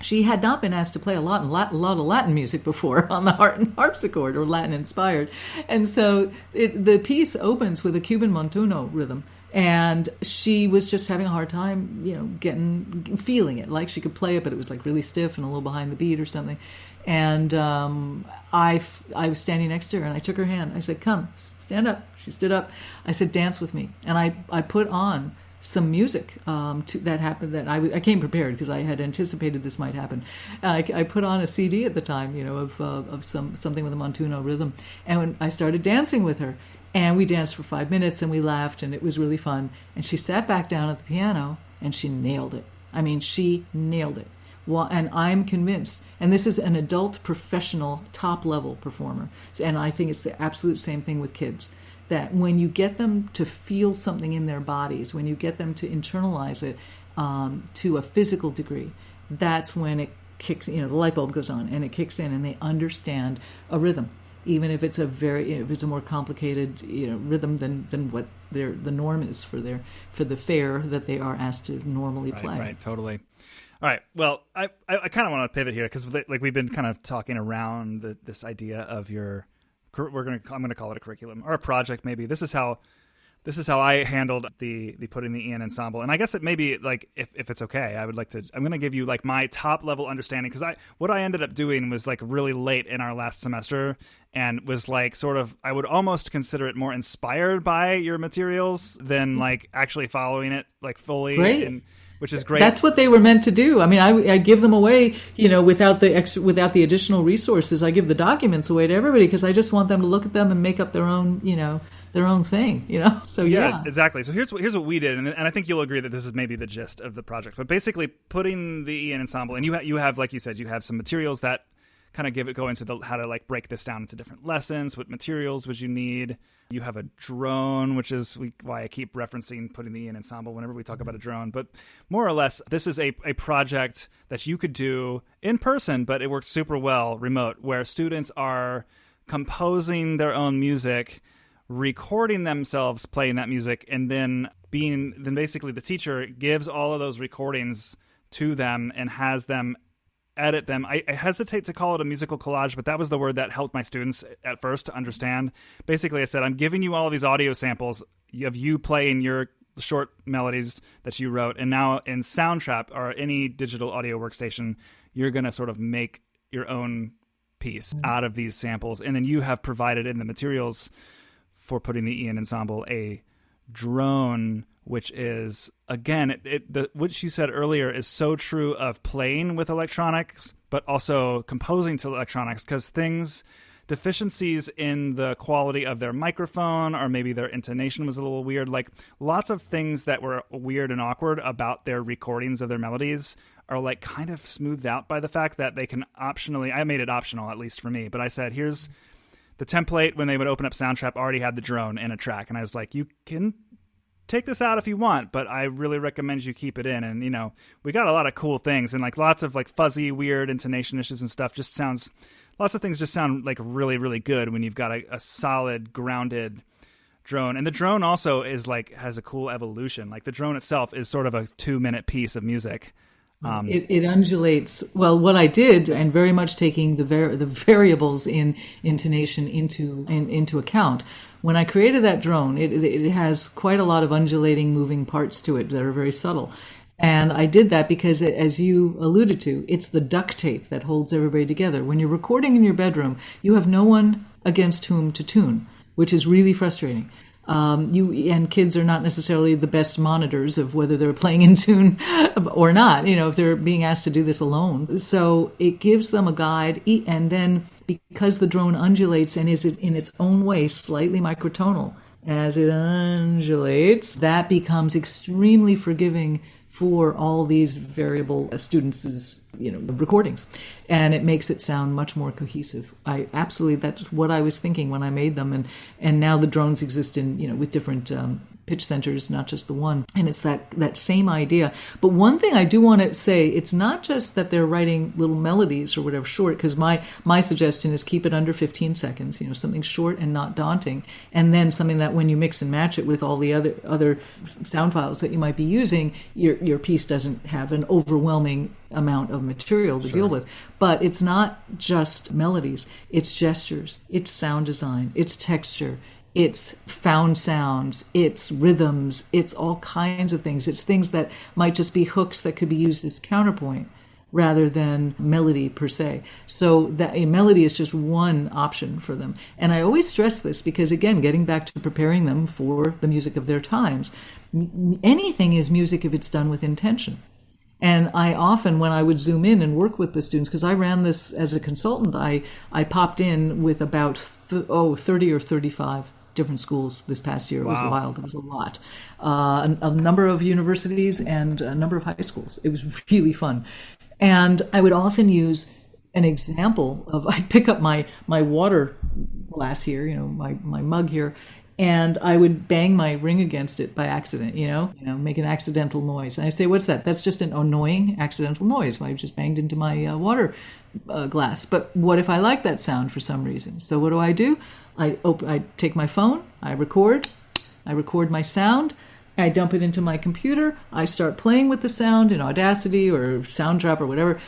she had not been asked to play a lot of Latin music before on the harpsichord, or Latin inspired. And so the piece opens with a Cuban montuno rhythm. And she was just having a hard time, feeling it. Like she could play it, but it was like really stiff and a little behind the beat or something. And I was standing next to her, and I took her hand. I said, "Come, stand up." She stood up. I said, "Dance with me." And I put on some music that happened. That I came prepared because I had anticipated this might happen. I put on a CD at the time, of something with a montuno rhythm, and when I started dancing with her. And we danced for 5 minutes, and we laughed, and it was really fun. And she sat back down at the piano, and she nailed it. I mean, she nailed it. Well, and I'm convinced, and this is an adult, professional, top-level performer, and I think it's the absolute same thing with kids, that when you get them to feel something in their bodies, when you get them to internalize it to a physical degree, that's when it kicks, the light bulb goes on, and it kicks in, and they understand a rhythm. Even if it's if it's a more complicated rhythm than what the norm is for the fare that they are asked to normally play. Right, totally. All right. Well, I kind of want to pivot here because we've been kind of talking around this idea of I'm going to call it a curriculum or a project maybe. This is how I handled the putting the in ensemble. And I guess it maybe if it's okay, I'm going to give you my top level understanding, because what I ended up doing was really late in our last semester, and was I would almost consider it more inspired by your materials than actually following it fully. Great. Which is great. That's what they were meant to do. I mean, I give them away, without the additional resources. I give the documents away to everybody because I just want them to look at them and make up their own, their own thing, So yeah, exactly. So here's what we did, and I think you'll agree that this is maybe the gist of the project. But basically, putting the ensemble, and you have, like you said, you have some materials that kind of go into how to break this down into different lessons. What materials would you need? You have a drone, which is why I keep referencing putting the in ensemble whenever we talk about a drone. But more or less, this is a project that you could do in person, but it works super well remote, where students are composing their own music, recording themselves playing that music, and then basically the teacher gives all of those recordings to them and has them edit them. I hesitate to call it a musical collage, but that was the word that helped my students at first to understand. Basically, I said, I'm giving you all of these audio samples of you playing your short melodies that you wrote, and now in Soundtrap or any digital audio workstation, you're going to sort of make your own piece out of these samples. And then you have provided in the materials for putting the in ensemble a drone, which is, again, what you said earlier is so true of playing with electronics, but also composing to electronics, because deficiencies in the quality of their microphone, or maybe their intonation was a little weird, lots of things that were weird and awkward about their recordings of their melodies are kind of smoothed out by the fact that they can optionally, I made it optional, at least for me, but I said, here's the template. When they would open up Soundtrap, already had the drone in a track, and I was like, you can take this out if you want, but I really recommend you keep it in. And we got a lot of cool things, and lots of fuzzy, weird intonation issues and stuff. Lots of things just sound really, really good when you've got a solid, grounded drone. And the drone also is has a cool evolution. The drone itself is sort of a 2-minute piece of music. It undulates. Well, what I did, and very much taking the variables in intonation into account, when I created that drone, it has quite a lot of undulating, moving parts to it that are very subtle. And I did that because, as you alluded to, it's the duct tape that holds everybody together. When you're recording in your bedroom, you have no one against whom to tune, which is really frustrating. And kids are not necessarily the best monitors of whether they're playing in tune or not, if they're being asked to do this alone. So it gives them a guide. And then because the drone undulates and is in its own way slightly microtonal as it undulates, that becomes extremely forgiving for all these variable students' recordings, and it makes it sound much more cohesive. That's what I was thinking when I made them, and now the drones exist in with different pitch centers, not just the one, and it's that same idea. But one thing I do want to say, it's not just that they're writing little melodies or whatever short, because my suggestion is keep it under 15 seconds, something short and not daunting, and then something that when you mix and match it with all the other sound files that you might be using, your piece doesn't have an overwhelming amount of material to deal with. But it's not just melodies, it's gestures, it's sound design, it's texture, it's found sounds, it's rhythms, it's all kinds of things. It's things that might just be hooks that could be used as counterpoint rather than melody per se. So that a melody is just one option for them. And I always stress this because, again, getting back to preparing them for the music of their times, anything is music if it's done with intention. And I often, when I would zoom in and work with the students, because I ran this as a consultant, I popped in with about 30 or 35 different schools this past year. It was wild. It was a lot. A number of universities and a number of high schools. It was really fun. And I would often use an example of, I'd pick up my water glass here, my mug here, and I would bang my ring against it by accident, make an accidental noise. And I say, what's that? That's just an annoying accidental noise. I just banged into my water glass. But what if I like that sound for some reason? So what do? I take my phone, I record my sound, I dump it into my computer, I start playing with the sound in Audacity or Soundtrap or whatever,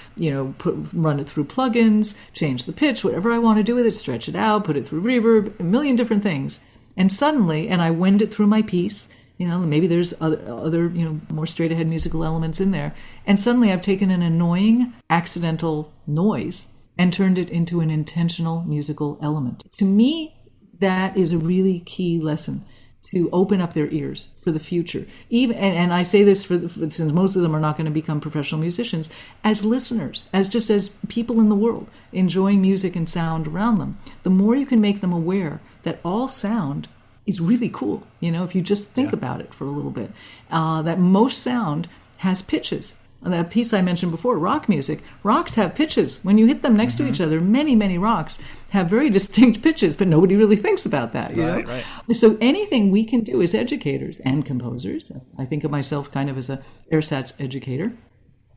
run it through plugins, change the pitch, whatever I want to do with it, stretch it out, put it through reverb, a million different things. And suddenly, and I wend it through my piece, maybe there's other more straight ahead musical elements in there. And suddenly I've taken an annoying accidental noise and turned it into an intentional musical element. To me, that is a really key lesson to open up their ears for the future. Even and I say this since most of them are not going to become professional musicians, as listeners, as people in the world enjoying music and sound around them. The more you can make them aware that all sound is really cool, if you just think about it for a little bit, that most sound has pitches. That piece I mentioned before, rock music, rocks have pitches. When you hit them next to each other, many, many rocks have very distinct pitches, but nobody really thinks about that, Right. So anything we can do as educators and composers, I think of myself kind of as a ersatz educator,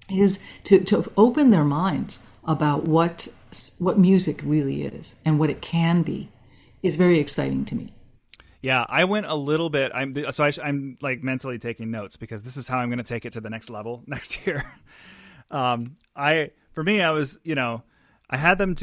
is to open their minds about what music really is and what it can be, is very exciting to me. Yeah, I went a little bit. I'm like mentally taking notes because this is how I'm going to take it to the next level next year. I had them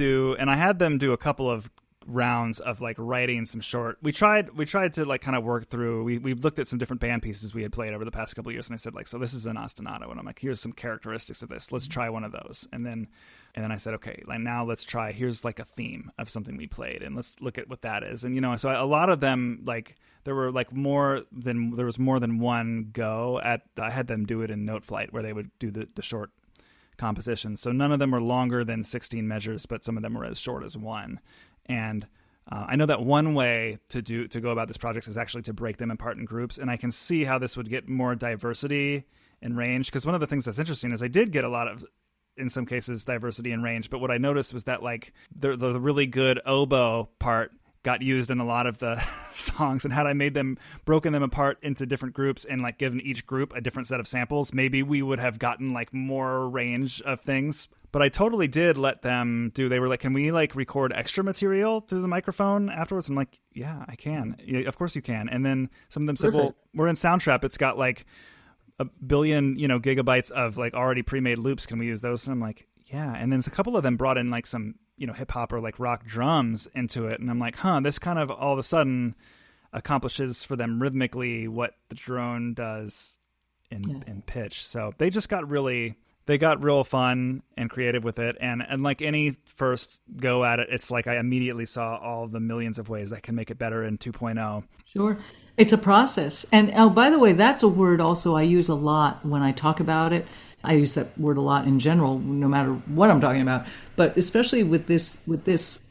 do a couple of rounds of like writing some short. We tried to like kind of work through. We looked at some different band pieces we had played over the past couple of years, and I said like, so this is an ostinato, and I'm like, here's some characteristics of this. Let's try one of those, and then I said, okay, like now let's try. Here's like a theme of something we played, and let's look at what that is. And so a lot of them, like there was more than one go at. I had them do it in Note Flight where they would do the short compositions. So none of them were longer than 16 measures, but some of them were as short as one. And I know that one way to go about this project is actually to break them apart in groups, and I can see how this would get more diversity and range. Because one of the things that's interesting is I did get a lot of, in some cases, diversity and range. But what I noticed was that like the really good oboe part got used in a lot of the songs, and had I broken them apart into different groups and like given each group a different set of samples, maybe we would have gotten like more range of things. But I totally did let them they were like, can we like record extra material through the microphone afterwards? I'm like, yeah, I can. Yeah, of course you can. And then some of them said, well, we're in Soundtrap. It's got like a billion, gigabytes of like already pre-made loops. Can we use those? And I'm like, yeah. And then a couple of them brought in like some, hip hop or like rock drums into it. And I'm like, this kind of all of a sudden accomplishes for them rhythmically what the drone does in pitch. So they just got real fun and creative with it. And like any first go at it, it's like I immediately saw all the millions of ways I can make it better in 2.0. Sure. It's a process. And by the way, that's a word also I use a lot when I talk about it. I use that word a lot in general, no matter what I'm talking about. But especially with this,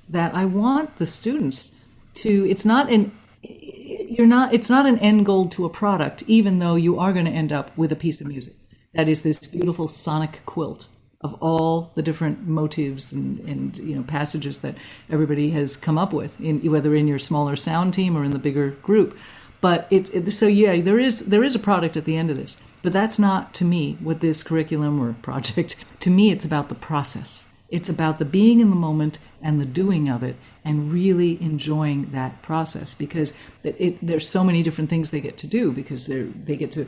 that I want the students to, it's not an end goal to a product, even though you are going to end up with a piece of music that is this beautiful sonic quilt of all the different motives and passages that everybody has come up with, whether in your smaller sound team or in the bigger group. But there is a product at the end of this. But that's not, to me, what this curriculum or project, to me, it's about the process. It's about the being in the moment and the doing of it and really enjoying that process, because there's so many different things they get to do, because they get to,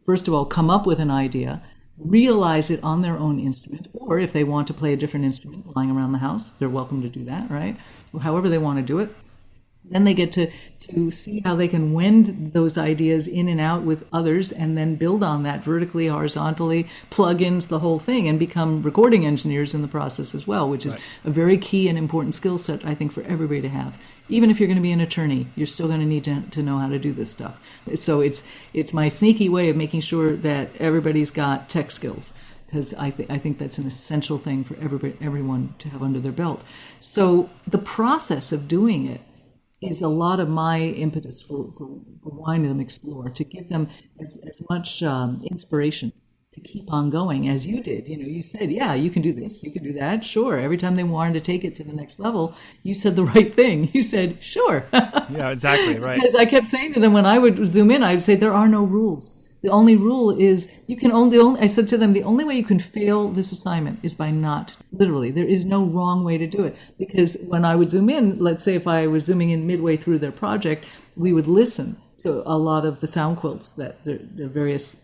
first of all, come up with an idea, realize it on their own instrument, or if they want to play a different instrument lying around the house, they're welcome to do that, right? However they want to do it. Then they get to see how they can wend those ideas in and out with others and then build on that vertically, horizontally, plugins, the whole thing, and become recording engineers in the process as well, which is a very key and important skill set, I think, for everybody to have. Even if you're going to be an attorney, you're still going to need to know how to do this stuff. So it's my sneaky way of making sure that everybody's got tech skills, because I think that's an essential thing for everyone to have under their belt. So the process of doing it is a lot of my impetus for wanting them explore, to give them as much inspiration to keep on going as you did. You said, yeah, you can do this, you can do that, sure. Every time they wanted to take it to the next level, you said the right thing. You said, sure. Yeah, exactly, right. Because I kept saying to them, when I would zoom in, I'd say, there are no rules. The only rule is I said to them, the only way you can fail this assignment is by not, literally, there is no wrong way to do it. Because when I would zoom in, let's say if I was zooming in midway through their project, we would listen to a lot of the sound quilts that the various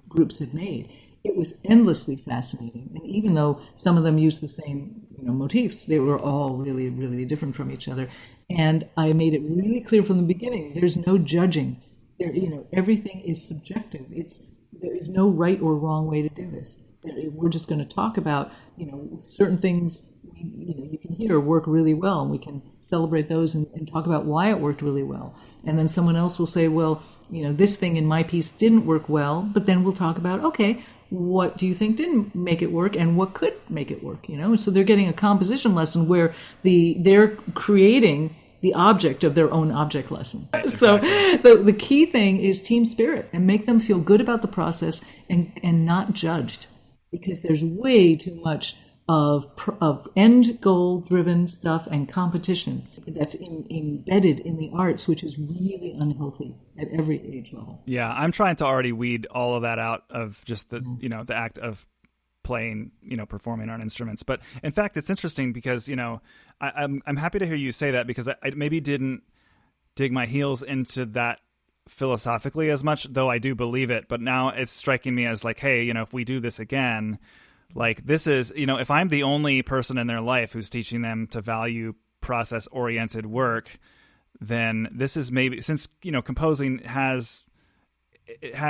groups had made. It was endlessly fascinating. And even though some of them used the same motifs, they were all really, really different from each other. And I made it really clear from the beginning, there's no judging. Everything is subjective. There is no right or wrong way to do this. We're just going to talk about, certain things you can hear work really well, and we can celebrate those and talk about why it worked really well. And then someone else will say, well, this thing in my piece didn't work well, but then we'll talk about, okay, what do you think didn't make it work and what could make it work? So they're getting a composition lesson where they're creating the object of their own object lesson. So the key thing is team spirit, and make them feel good about the process and not judged, because there's way too much of end goal driven stuff and competition that's embedded in the arts, which is really unhealthy at every age level. Yeah, I'm trying to already weed all of that out of just the the act of playing, performing on instruments. But in fact, it's interesting because, I'm happy to hear you say that, because I maybe didn't dig my heels into that philosophically as much, though I do believe it. But now it's striking me as like, hey, if we do this again, like this is, if I'm the only person in their life who's teaching them to value process-oriented work, then this is maybe, since, composing has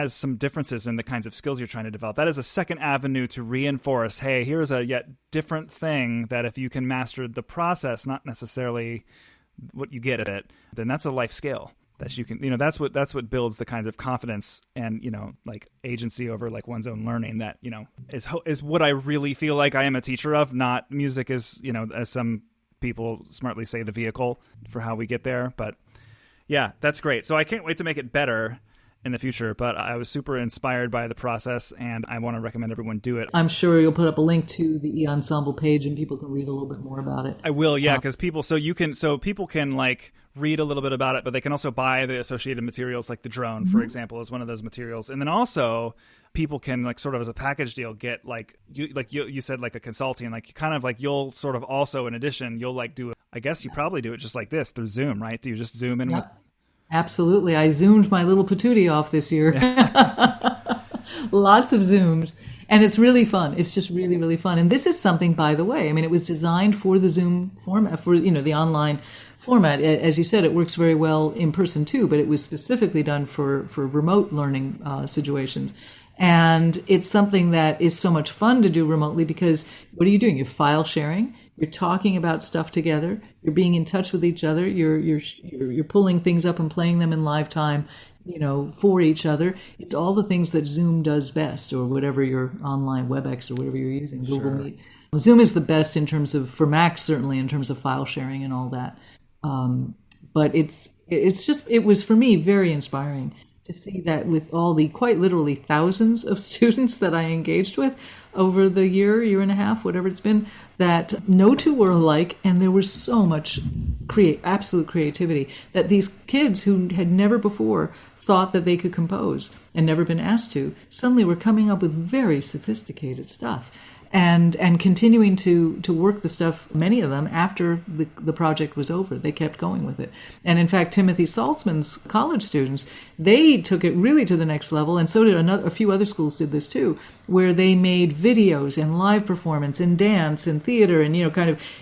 some differences in the kinds of skills you're trying to develop. That is a second avenue to reinforce, hey, here's a yet different thing that if you can master the process, not necessarily what you get at it, then that's a life skill that you can, that's what builds the kinds of confidence and, like agency over like one's own learning that, is what I really feel like I am a teacher of. Not music is, as some people smartly say, the vehicle for how we get there. But yeah, that's great. So I can't wait to make it better in the future, but I was super inspired by the process, and I want to recommend everyone do it. I'm sure you'll put up a link to the Ensemble page, and people can read a little bit more about it. I will, yeah, because people can like read a little bit about it, but they can also buy the associated materials, like the drone, for example, is one of those materials, and then also people can like sort of as a package deal get like you said, like a consulting, like kind of like you'll sort of also in addition you'll like do it. I guess you probably do it just like this through Zoom, right? Do you just Zoom in with? Absolutely. I Zoomed my little patootie off this year. Lots of Zooms. And it's really fun. It's just really, really fun. And this is something, by the way, I mean, it was designed for the Zoom format, for, the online format. As you said, it works very well in person too, but it was specifically done for remote learning situations. And it's something that is so much fun to do remotely, because what are you doing? You're file sharing. You're talking about stuff together. You're being in touch with each other. You're pulling things up and playing them in live time, for each other. It's all the things that Zoom does best, or whatever your online WebEx or whatever you're using, Google Meet. Zoom is the best in terms of, for Mac certainly, in terms of file sharing and all that. But it was for me very inspiring to see that with all the quite literally thousands of students that I engaged with over the year and a half, whatever it's been, that no two were alike, and there was so much absolute creativity that these kids who had never before thought that they could compose and never been asked to, suddenly were coming up with very sophisticated stuff. And continuing to work the stuff, many of them, after the project was over. They kept going with it. And in fact, Timothy Saltzman's college students, they took it really to the next level, and so did a few other schools did this too, where they made videos and live performance and dance and theater and,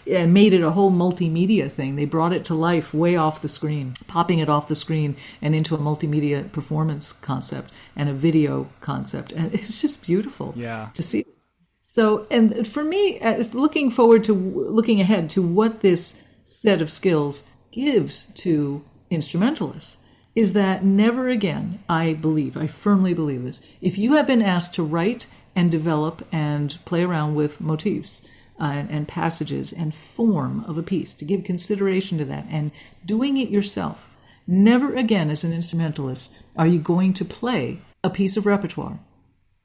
and made it a whole multimedia thing. They brought it to life way off the screen, popping it off the screen and into a multimedia performance concept and a video concept. And it's just beautiful to see. So, and for me, looking ahead to what this set of skills gives to instrumentalists is that never again, I firmly believe this, if you have been asked to write and develop and play around with motifs and passages and form of a piece, to give consideration to that and doing it yourself, never again as an instrumentalist are you going to play a piece of repertoire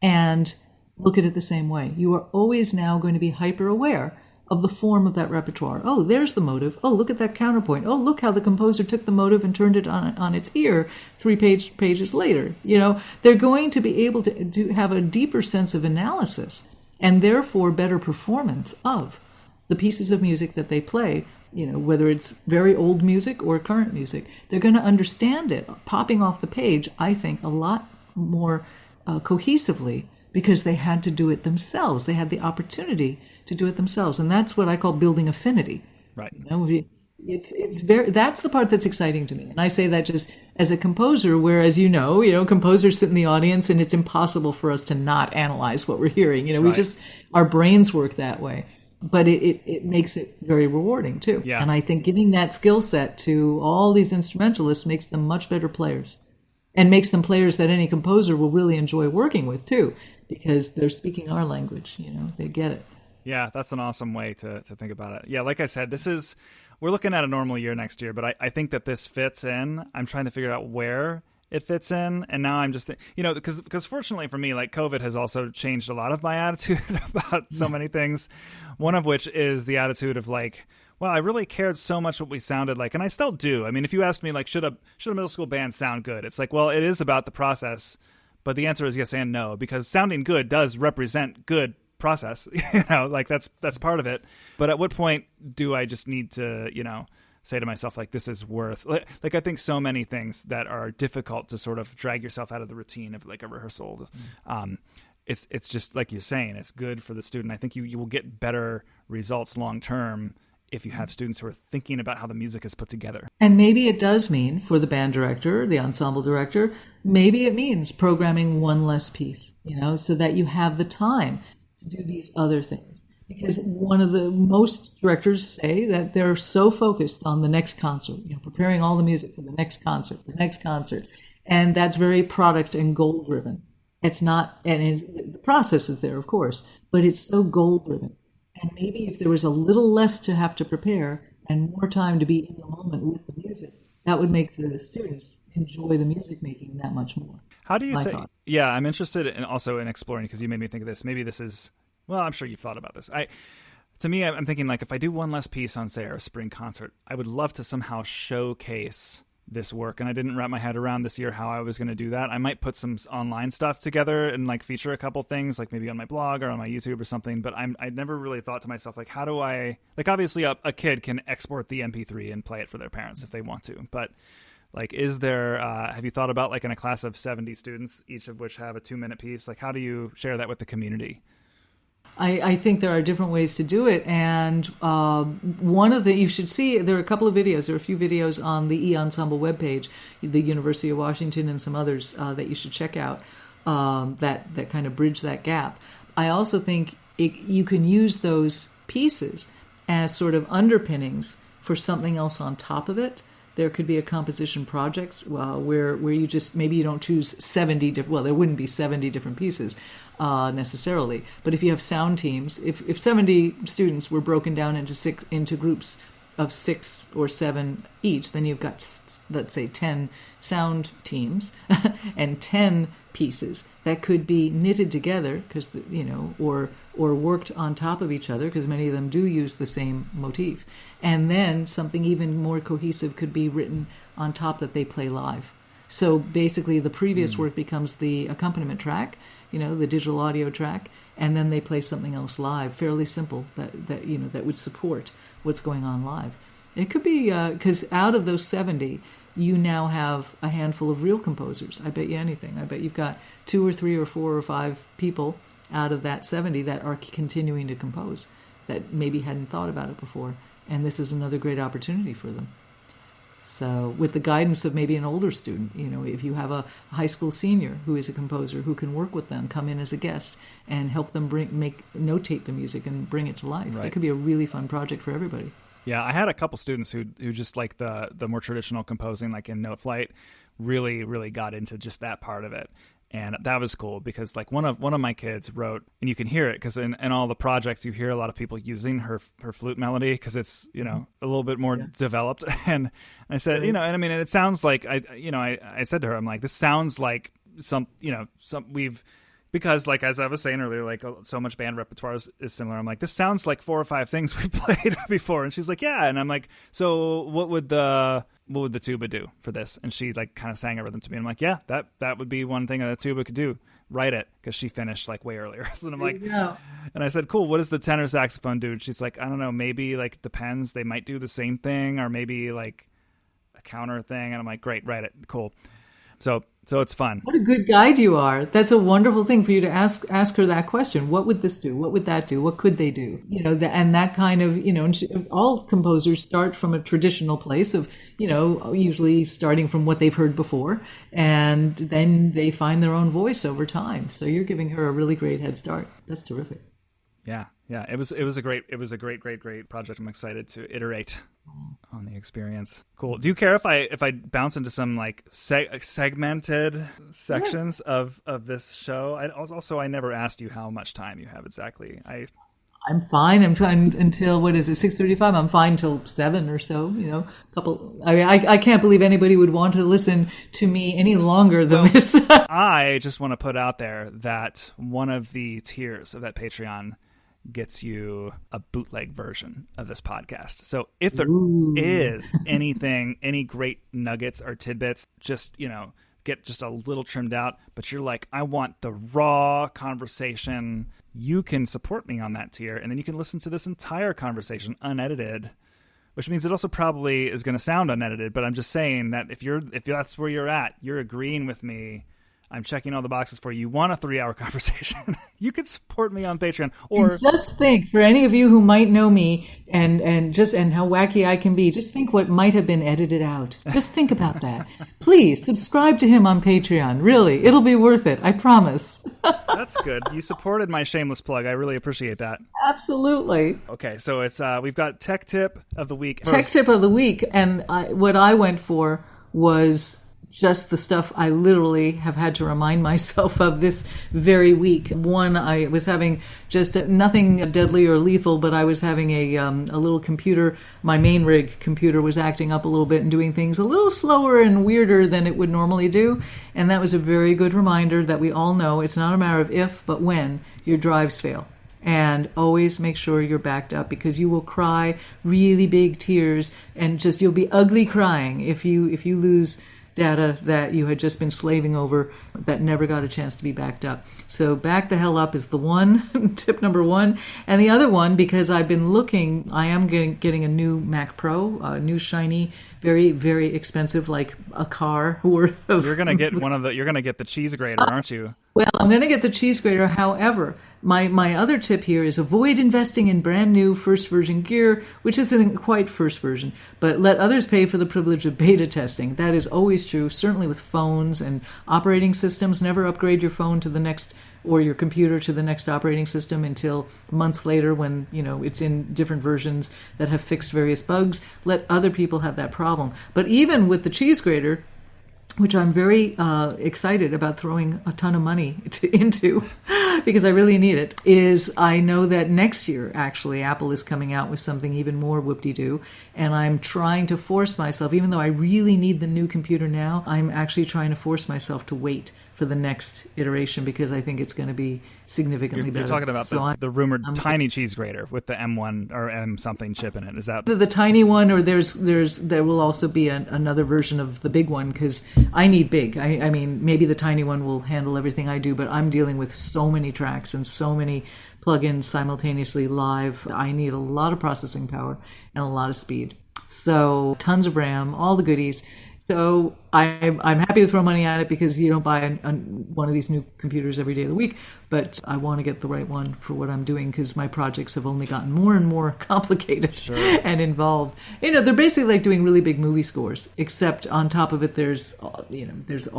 and look at it the same way. You are always now going to be hyper aware of the form of that repertoire. Oh, there's the motive. Oh, look at that counterpoint. Oh, look how the composer took the motive and turned it on its ear 3 pages later. They're going to be able to have a deeper sense of analysis and therefore better performance of the pieces of music that they play, whether it's very old music or current music. They're going to understand it popping off the page, I think, a lot more cohesively, because they had to do it themselves. They had the opportunity to do it themselves. And that's what I call building affinity. Right. That's the part that's exciting to me. And I say that just as a composer, whereas, composers sit in the audience and it's impossible for us to not analyze what we're hearing. Our brains work that way. But it makes it very rewarding too. Yeah. And I think giving that skill set to all these instrumentalists makes them much better players. And makes them players that any composer will really enjoy working with too, because they're speaking our language. They get it. Yeah, that's an awesome way to think about it. Yeah, like I said, we're looking at a normal year next year, but I think that this fits in. I'm trying to figure out where it fits in, and now I'm just, because fortunately for me, like, COVID has also changed a lot of my attitude about so many things. One of which is the attitude of like, well, I really cared so much what we sounded like, and I still do. I mean, if you asked me, like, should a middle school band sound good? It's like, well, it is about the process, but the answer is yes and no, because sounding good does represent good process. That's part of it. But at what point do I just need to, say to myself, like, this is worth, like, I think so many things that are difficult to sort of drag yourself out of the routine of like a rehearsal. It's just like you're saying, it's good for the student. I think you will get better results long term if you have students who are thinking about how the music is put together. And maybe it does mean, for the band director, the ensemble director, maybe it means programming one less piece, so that you have the time to do these other things. Because one of the most directors say that they're so focused on the next concert, preparing all the music for the next concert. And that's very product and goal driven. It's not, and the process is there, of course, but it's so goal driven. And maybe if there was a little less to have to prepare and more time to be in the moment with the music, that would make the students enjoy the music making that much more. How do you say? Yeah, I'm interested in also in exploring, because you made me think of this. Maybe this is, well, I'm sure you've thought about this. To me, I'm thinking, like, if I do one less piece on, say, our spring concert, I would love to somehow showcase this work, and I didn't wrap my head around this year how I was going to do that. I might put some online stuff together and like feature a couple things, like maybe on my blog or on my YouTube or something, but I'd never really thought to myself, like, how do I, like, obviously a kid can export the MP3 and play it for their parents if they want to, but like, is there, have you thought about, like, in a class of 70 students, each of which have a 2-minute piece, like, how do you share that with the community? I think there are different ways to do it, and one of the, you should see, there are a couple of videos, there are a few videos on the Ensemble webpage, the University of Washington and some others that you should check out that kind of bridge that gap. I also think you can use those pieces as sort of underpinnings for something else on top of it. There could be a composition project where you just, maybe you don't choose 70 different, well, there wouldn't be 70 different pieces necessarily. But if you have sound teams, if 70 students were broken down into groups of 6 or 7 each, then you've got, let's say, 10 sound teams and 10 pieces that could be knitted together because, or worked on top of each other because many of them do use the same motif. And then something even more cohesive could be written on top that they play live. So basically the previous work becomes the accompaniment track, the digital audio track, and then they play something else live, fairly simple, that would support what's going on live. It could be, because out of those 70, you now have a handful of real composers. I bet you anything. I bet you've got 2 or 3 or 4 or 5 people out of that 70 that are continuing to compose that maybe hadn't thought about it before. And this is another great opportunity for them. So with the guidance of maybe an older student, if you have a high school senior who is a composer who can work with them, come in as a guest and help them notate the music and bring it to life. Right. That could be a really fun project for everybody. Yeah, I had a couple students who just like the more traditional composing, like in Note Flight, really, really got into just that part of it. And that was cool because like one of my kids wrote, and you can hear it because in all the projects you hear a lot of people using her flute melody because it's a little bit more developed. And I said, and I mean, and it sounds like I said to her, I'm like, this sounds like some we've. Because, like, as I was saying earlier, like, so much band repertoire is similar. I'm like, this sounds like 4 or 5 things we've played before. And she's like, yeah. And I'm like, so what would the tuba do for this? And she, like, kind of sang a rhythm to me. And I'm like, yeah, that would be one thing that the tuba could do. Write it. Because she finished, like, way earlier. And I'm like, and I said, cool, what does the tenor saxophone do? And she's like, I don't know, maybe, like, depends. They might do the same thing or maybe, like, a counter thing. And I'm like, great, write it. Cool. So it's fun. What a good guide you are. That's a wonderful thing for you to ask her that question. What would this do? What would that do? What could they do? And that kind of, all composers start from a traditional place of, usually starting from what they've heard before, and then they find their own voice over time. So you're giving her a really great head start. That's terrific. Yeah. It was a great project. I'm excited to iterate on the experience. Cool. Do you care if I bounce into some like segmented sections of this show? I never asked you how much time you have exactly. I'm fine. I'm fine until, what is it, 6:35? I'm fine till 7 or so, I can't believe anybody would want to listen to me any longer than this. I just want to put out there that one of the tiers of that Patreon gets you a bootleg version of this podcast. So if there is any great nuggets or tidbits, just, get just a little trimmed out, but you're like, I want the raw conversation, you can support me on that tier, and then you can listen to this entire conversation unedited, which means it also probably is going to sound unedited, but I'm just saying that if that's where you're at, you're agreeing with me, I'm checking all the boxes for you. You want a 3-hour conversation? You can support me on Patreon. Or and just think, for any of you who might know me and how wacky I can be, just think what might have been edited out. Just think about that. Please subscribe to him on Patreon. Really, it'll be worth it. I promise. That's good. You supported my shameless plug. I really appreciate that. Absolutely. Okay, so it's we've got Tech Tip of the Week. Tech Tip of the Week, and what I went for was just the stuff I literally have had to remind myself of this very week. One, I was having just nothing deadly or lethal, but I was having a little computer. My main rig computer was acting up a little bit and doing things a little slower and weirder than it would normally do. And that was a very good reminder that we all know it's not a matter of if, but when your drives fail. And always make sure you're backed up, because you will cry really big tears and just you'll be ugly crying if you lose data that you had just been slaving over that never got a chance to be backed up. So back the hell up is the one, tip number one. And the other one, because I've been looking, I am getting a new Mac Pro, a new shiny, very, very expensive, like a car worth of. You're going to get you're going to get the cheese grater, aren't you? Well, I'm going to get the cheese grater. However, my other tip here is avoid investing in brand new first version gear, which isn't quite first version, but let others pay for the privilege of beta testing. That is always true, certainly with phones and operating systems. Never upgrade your phone to the next, or your computer to the next operating system until months later when, it's in different versions that have fixed various bugs. Let other people have that problem. But even with the cheese grater, which I'm very excited about throwing a ton of money into, because I really need it, is I know that next year, actually, Apple is coming out with something even more whoop-de-doo, and I'm trying to force myself, even though I really need the new computer now, I'm actually trying to force myself to wait for the next iteration because I think it's going to be significantly better. You're talking about the rumored tiny cheese grater with the M1 or M something chip in it. Is that the tiny one, or there will also be another version of the big one because I need big. I mean, maybe the tiny one will handle everything I do, but I'm dealing with so many tracks and so many plugins simultaneously live. I need a lot of processing power and a lot of speed. So tons of RAM, all the goodies. So I'm happy to throw money at it because you don't buy one of these new computers every day of the week, but I want to get the right one for what I'm doing because my projects have only gotten more and more complicated and involved. You know, they're basically like doing really big movie scores, except on top of it, there's the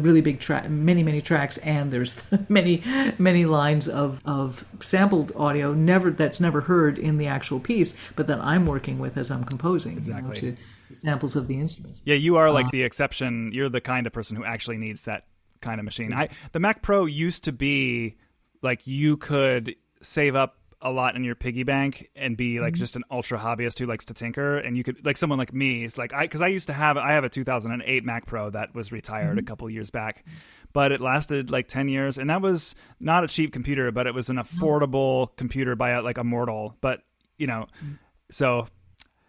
really big many tracks, and there's many lines of sampled audio that's never heard in the actual piece, but that I'm working with as I'm composing. Exactly. To samples of the instruments. Yeah, you are like the exception. You're the kind of person who actually needs that kind of machine. The Mac Pro used to be like you could save up a lot in your piggy bank and be like just an ultra hobbyist who likes to tinker, and you could, like someone like me, is like I used to have a 2008 Mac Pro that was retired a couple years back, but it lasted like 10 years, and that was not a cheap computer, but it was an affordable computer by a mortal. But you know, so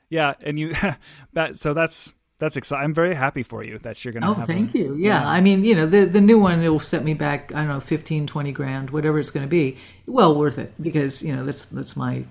yeah, and you that's exciting. I'm very happy for you that you're going to have thank you. Yeah. I mean, you know, the new one, it will set me back, I don't know, 15, 20 grand, whatever it's going to be. Well worth it because, you know, that's my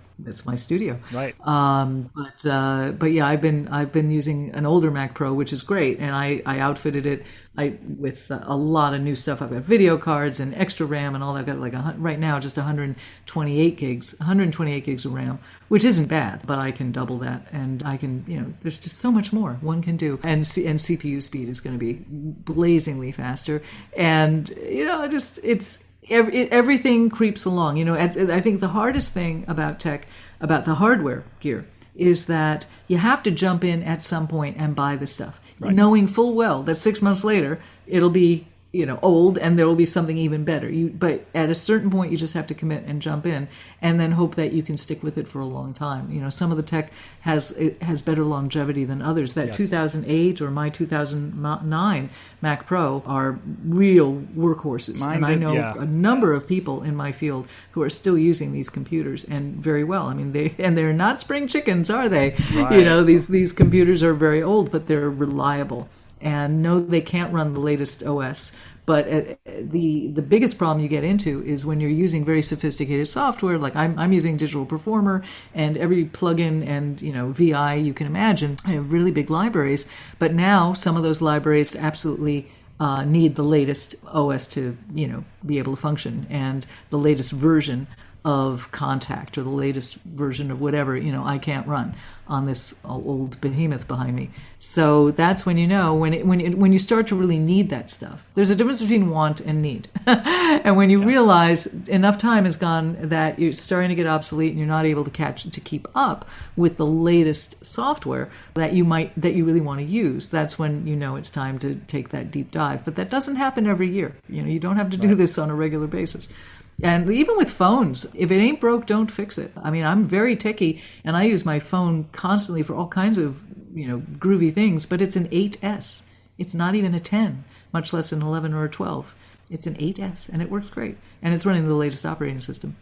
studio. Right. But yeah, I've been using an older Mac Pro, which is great. And I outfitted it with a lot of new stuff. I've got video cards and extra RAM and all that. I've got right now just 128 gigs of RAM, which isn't bad, but I can double that. And I can, you know, there's just so much more one can do. And CPU speed is going to be blazingly faster. And, you know, everything creeps along. You know, I think the hardest thing about tech, about the hardware gear, is that you have to jump in at some point and buy the stuff, knowing full well that 6 months later it'll be, you know, old and there will be something even better. But at a certain point, you just have to commit and jump in, and then hope that you can stick with it for a long time. You know, some of the tech has better longevity than others. That 2008 or my 2009 Mac Pro are real workhorses, and I know a number of people in my field who are still using these computers, and very well. I mean, they're not spring chickens, are they? Right. You know, these computers are very old, but they're reliable. And no, they can't run the latest OS. But the biggest problem you get into is when you're using very sophisticated software. Like I'm using Digital Performer and every plugin and, you know, VI you can imagine. I have really big libraries. But now some of those libraries absolutely need the latest OS to, you know, be able to function, and the latest version of Contact or the latest version of whatever, you know, I can't run on this old behemoth behind me. So that's when you know, when you start to really need that stuff. There's a difference between want and need. And when you realize enough time has gone that you're starting to get obsolete and you're not able to keep up with the latest software that you really want to use, that's when you know it's time to take that deep dive. But that doesn't happen every year. You know, you don't have to do this on a regular basis. And even with phones, if it ain't broke, don't fix it. I mean, I'm very techie, and I use my phone constantly for all kinds of, you know, groovy things, but it's an 8S. It's not even a 10, much less an 11 or a 12. It's an 8S, and it works great. And it's running the latest operating system.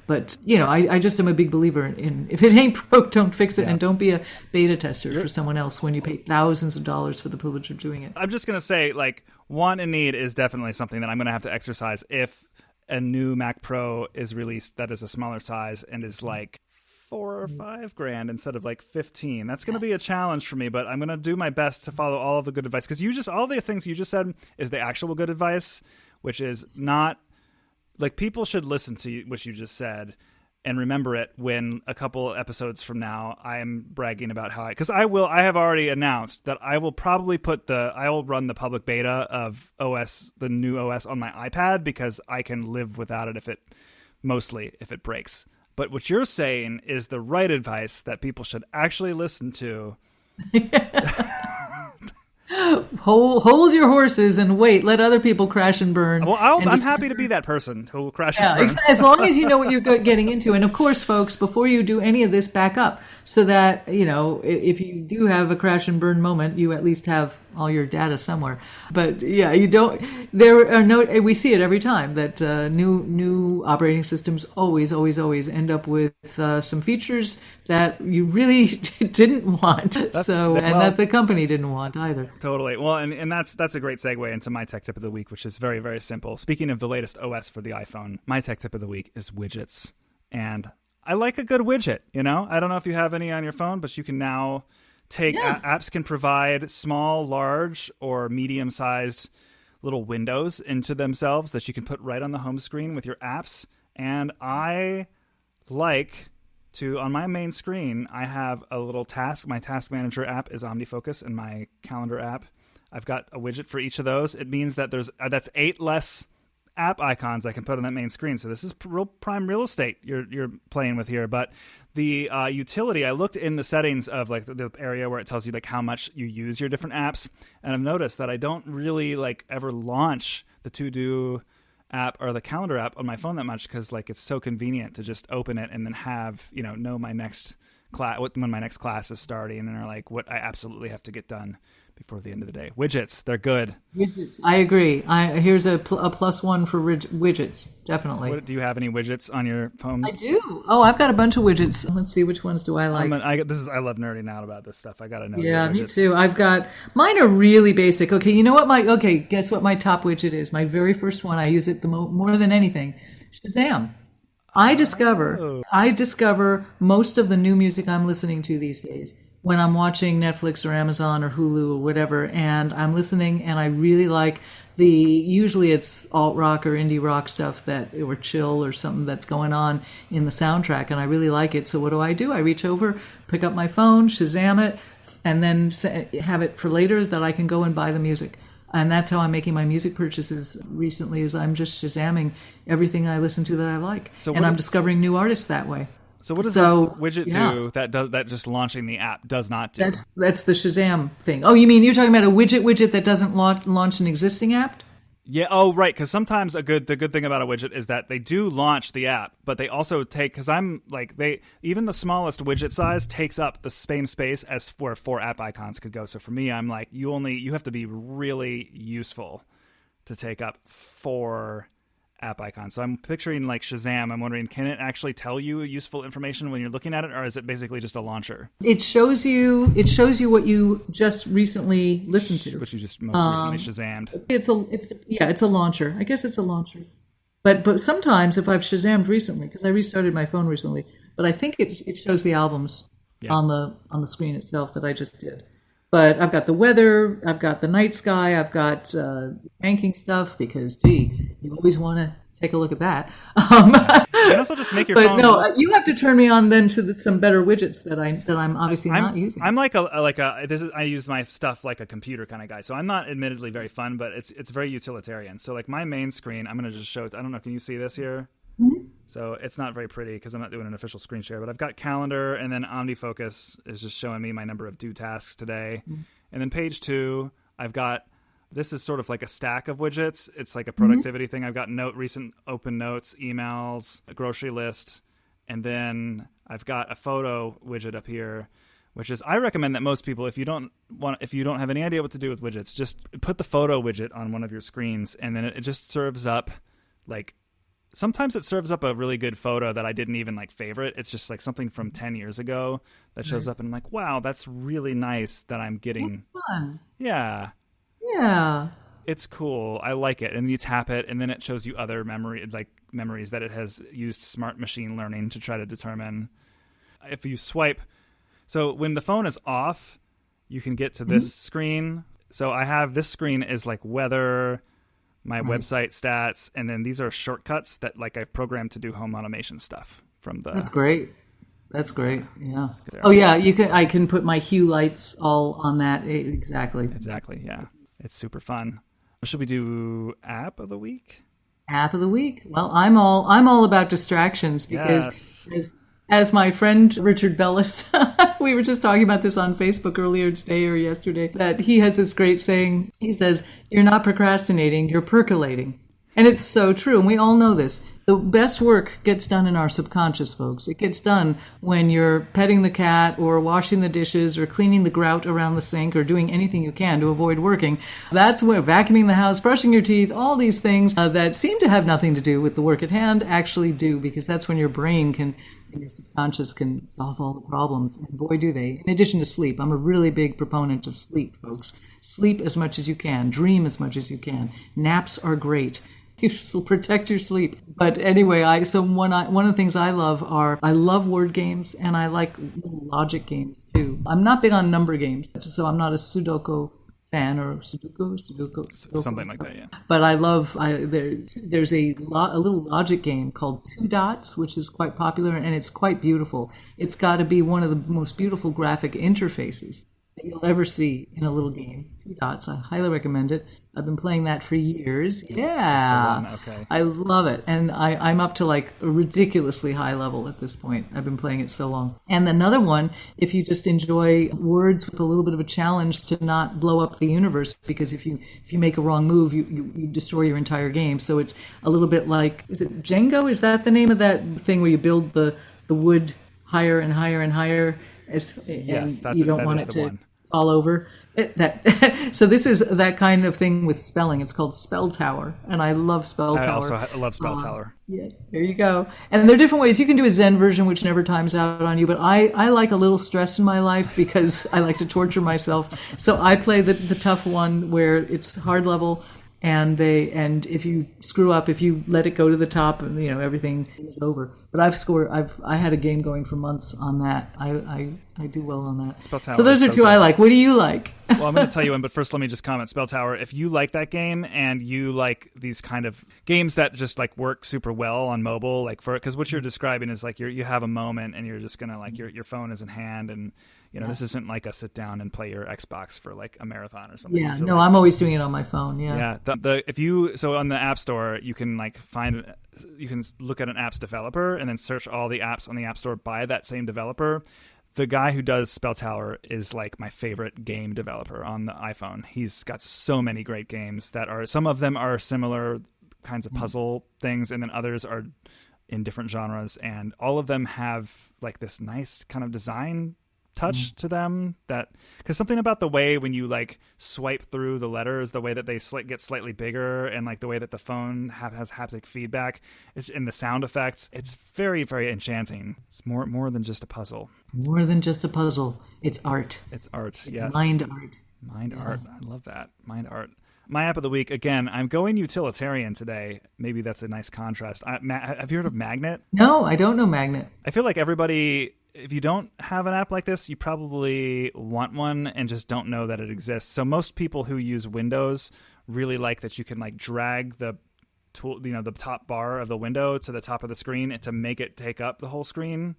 But, you know, I just am a big believer in if it ain't broke, don't fix it, and don't be a beta tester for someone else when you pay thousands of dollars for the privilege of doing it. I'm just going to say, like, want and need is definitely something that I'm going to have to exercise if a new Mac Pro is released that is a smaller size and is like $4 or $5 grand instead of like 15. That's going to be a challenge for me, but I'm going to do my best to follow all of the good advice, because all the things you just said is the actual good advice, which is not like people should listen to what you just said and remember it when a couple episodes from now I'm bragging about how I have already announced that I will probably I will run the public beta of the new OS on my iPad, because I can live without it if it breaks. But what you're saying is the right advice that people should actually listen to. Hold your horses and wait. Let other people crash and burn. Well, I'm happy to be that person who will crash and burn. As long as you know what you're getting into. And of course, folks, before you do any of this, back up so that, if you do have a crash and burn moment, you at least have all your data somewhere. But yeah, you don't. There are we see it every time that new operating systems always end up with some features that you really didn't want. That the company didn't want either. Totally. Well, and that's a great segue into my tech tip of the week, which is very, very simple. Speaking of the latest OS for the iPhone, my tech tip of the week is widgets. And I like a good widget, I don't know if you have any on your phone, but you can now apps can provide small, large, or medium-sized little windows into themselves that you can put right on the home screen with your apps. And I like to, on my main screen, I have a little task. My task manager app is OmniFocus, and my calendar app, I've got a widget for each of those. It means that that's 8 less app icons I can put on that main screen. So this is prime real estate you're playing with here. But the utility, I looked in the settings of like the area where it tells you like how much you use your different apps, and I've noticed that I don't really like ever launch the To-Do app or the calendar app on my phone that much because like it's so convenient to just open it and then have know my next class when my next class is starting and like what I absolutely have to get done before the end of the day. Widgets, they're good. Widgets, I agree. Here's a +1 for widgets, definitely. Do you have any widgets on your phone? I do. Oh, I've got a bunch of widgets. Let's see, which ones do I like? I love nerding out about this stuff. I gotta know. Yeah, me too. Mine are really basic. Okay, you know what guess what my top widget is? My very first one. I use it more than anything. Shazam. I discover most of the new music I'm listening to these days when I'm watching Netflix or Amazon or Hulu or whatever, and I'm listening and I really like usually it's alt rock or indie rock stuff or chill or something that's going on in the soundtrack, and I really like it. So what do? I reach over, pick up my phone, Shazam it, and then have it for later that I can go and buy the music. And that's how I'm making my music purchases recently, is I'm just Shazamming everything I listen to that I like. And I'm discovering new artists that way. So what does that widget do that just launching the app does not do? That's the Shazam thing. Oh, you mean you're talking about a widget that doesn't launch an existing app? Yeah. Oh, right. Because sometimes the good thing about a widget is that they do launch the app, but they also take, because I'm like even the smallest widget size takes up the same space as where 4 app icons could go. So for me, I'm like you have to be really useful to take up 4 app icons. So I'm picturing like Shazam. I'm wondering, can it actually tell you useful information when you're looking at it, or is it basically just a launcher? It shows you what you just recently listened to, which you just most recently Shazammed. It's a launcher. I guess it's a launcher. But sometimes if I've Shazammed recently, because I restarted my phone recently, but I think it shows the albums on the screen itself that I just did. But I've got the weather, I've got the night sky, I've got banking stuff because, gee, you always want to take a look at that. You can also just make your phone. But no, you have to turn me on then to some better widgets that I'm obviously not using. I'm like I use my stuff like a computer kind of guy. So I'm not admittedly very fun, but it's very utilitarian. So like my main screen, I'm going to just show it. I don't know, can you see this here? Mm-hmm. So it's not very pretty because I'm not doing an official screen share, but I've got calendar, and then OmniFocus is just showing me my number of due tasks today. Mm-hmm. And then page 2, I've got, this is sort of like a stack of widgets. It's like a productivity thing. I've got recent open notes, emails, a grocery list, and then I've got a photo widget up here, which is, I recommend that most people, if you don't have any idea what to do with widgets, just put the photo widget on one of your screens, and then it just serves up like, sometimes it serves up a really good photo that I didn't even like favorite. It's just like something from 10 years ago that shows up, and I'm like, wow, that's really nice that I'm getting. That's fun. Yeah. Yeah. It's cool. I like it. And you tap it, and then it shows you other memories that it has used smart machine learning to try to determine. If you swipe, so when the phone is off, you can get to this screen. So I have this screen is like weather, my website stats, and then these are shortcuts that like I've programmed to do home automation stuff from the. That's great. Yeah. Oh yeah, I can put my hue lights all on that. Exactly. Yeah. It's super fun. Should we do app of the week? App of the week. Well, I'm all about distractions because As my friend Richard Bellis, we were just talking about this on Facebook earlier today or yesterday, that he has this great saying. He says, "You're not procrastinating, you're percolating." And it's so true. And we all know this. The best work gets done in our subconscious, folks. It gets done when you're petting the cat or washing the dishes or cleaning the grout around the sink or doing anything you can to avoid working. That's where vacuuming the house, brushing your teeth, all these things that seem to have nothing to do with the work at hand actually do, because that's when your brain and your subconscious can solve all the problems. And boy, do they. In addition to sleep, I'm a really big proponent of sleep, folks. Sleep as much as you can. Dream as much as you can. Naps are great. You still protect your sleep. But anyway, one of the things I love word games, and I like logic games too. I'm not big on number games, so I'm not a Sudoku fan, or Sudoku, something like that. Yeah. But there's a little logic game called Two Dots, which is quite popular, and it's quite beautiful. It's got to be one of the most beautiful graphic interfaces that you'll ever see in a little game. Two Dots. I highly recommend it. I've been playing that for years. Yeah. Okay. I love it. And I'm up to like a ridiculously high level at this point. I've been playing it so long. And another one, if you just enjoy words with a little bit of a challenge to not blow up the universe, because if you make a wrong move, you destroy your entire game. So it's a little bit like, is it Jenga? Is that the name of that thing where you build the wood higher and higher and higher? Yes, you don't want it to fall over. So this is that kind of thing with spelling. It's called SpellTower, and I love SpellTower. I also love SpellTower. Yeah, there you go. And there are different ways. You can do a Zen version, which never times out on you, but I like a little stress in my life because I like to torture myself. So I play the tough one where it's hard level, and if you screw up, if you let it go to the top, and everything is over. But I had a game going for months on that. I do well on that. SpellTower, so those are two I like. What do you like? Well, I'm going to tell you one, but first let me just comment. SpellTower, if you like that game and you like these kind of games that just like work super well on mobile, like because what you're describing is like you have a moment and you're just going to like your phone is in hand, and this isn't like a sit down and play your Xbox for like a marathon or something. Yeah, no, I'm always doing it on my phone. Yeah. Yeah. So on the App Store, you can you can look at an app's developer and then search all the apps on the App Store by that same developer. The guy who does SpellTower is like my favorite game developer on the iPhone. He's got so many great games some of them are similar kinds of puzzle things, and then others are in different genres, and all of them have like this nice kind of design touch to them, because something about the way when you like swipe through the letters, the way that they get slightly bigger, and like the way that the phone has haptic feedback, it's in the sound effects, it's very, very enchanting. It's more than just a puzzle. More than just a puzzle. It's art. It's art. It's yes. Mind art. Mind art. I love that. Mind art. My app of the week, again, I'm going utilitarian today. Maybe that's a nice contrast. Have you heard of Magnet? No, I don't know Magnet. I feel like everybody, if you don't have an app like this, you probably want one and just don't know that it exists. So most people who use Windows really like that you can like drag the tool, the top bar of the window to the top of the screen to make it take up the whole screen.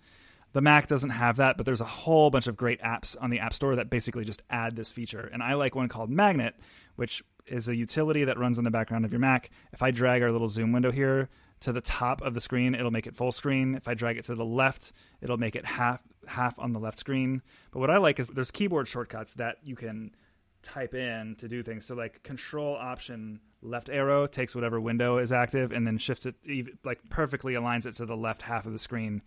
The Mac doesn't have that, but there's a whole bunch of great apps on the App Store that basically just add this feature. And I like one called Magnet, which is a utility that runs in the background of your Mac. If I drag our little zoom window here to the top of the screen, it'll make it full screen. If I drag it to the left, it'll make it half on the left screen. But what I like is there's keyboard shortcuts that you can type in to do things. So like Control Option left arrow takes whatever window is active and then shifts it, like perfectly aligns it to the left half of the screen.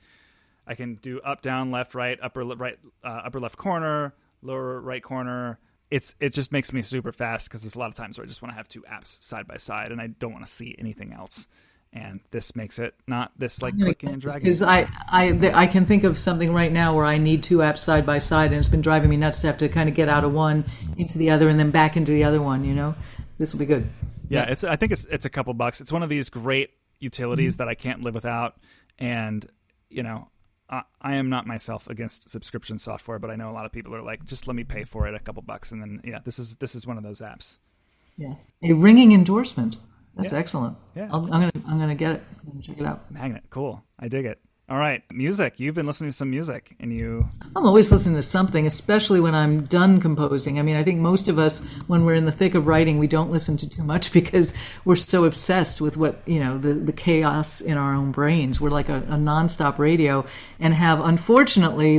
I can do up, down, left, right, upper left corner, lower right corner. It just makes me super fast because there's a lot of times where I just want to have two apps side by side and I don't want to see anything else. And this makes it not this like clicking and dragging. Because I can think of something right now where I need two apps side by side, and it's been driving me nuts to have to kind of get out of one into the other and then back into the other one. This will be good. Yeah. I think it's a couple bucks. It's one of these great utilities that I can't live without, and I am not myself against subscription software, but I know a lot of people are like, just let me pay for it a couple bucks, and then this is one of those apps. Yeah, a ringing endorsement. That's excellent. Yeah, I'm gonna get it. I'm gonna check it out. Magnet, cool. I dig it. All right, music. You've been listening to some music, and you... I'm always listening to something, especially when I'm done composing. I mean, I think most of us, when we're in the thick of writing, we don't listen to too much because we're so obsessed with what, the chaos in our own brains. We're like a nonstop radio and have, unfortunately,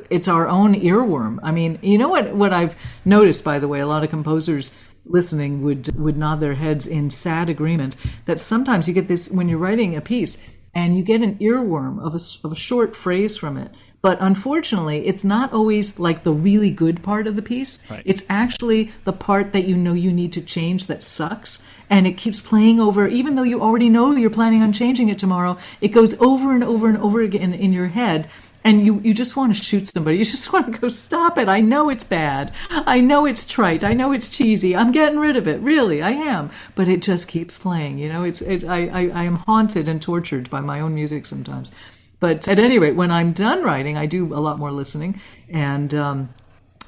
it's our own earworm. I mean, you know what I've noticed, by the way, a lot of composers listening would nod their heads in sad agreement that sometimes you get this when you're writing a piece and you get an earworm of a short phrase from it. But unfortunately, it's not always like the really good part of the piece. Right. It's actually the part that you need to change that sucks. And it keeps playing over, even though you already know you're planning on changing it tomorrow. It goes over and over and over again in your head. And you just want to shoot somebody. You just want to go, stop it. I know it's bad. I know it's trite. I know it's cheesy. I'm getting rid of it. Really, I am. But it just keeps playing. I am haunted and tortured by my own music sometimes. But at any rate, when I'm done writing, I do a lot more listening. And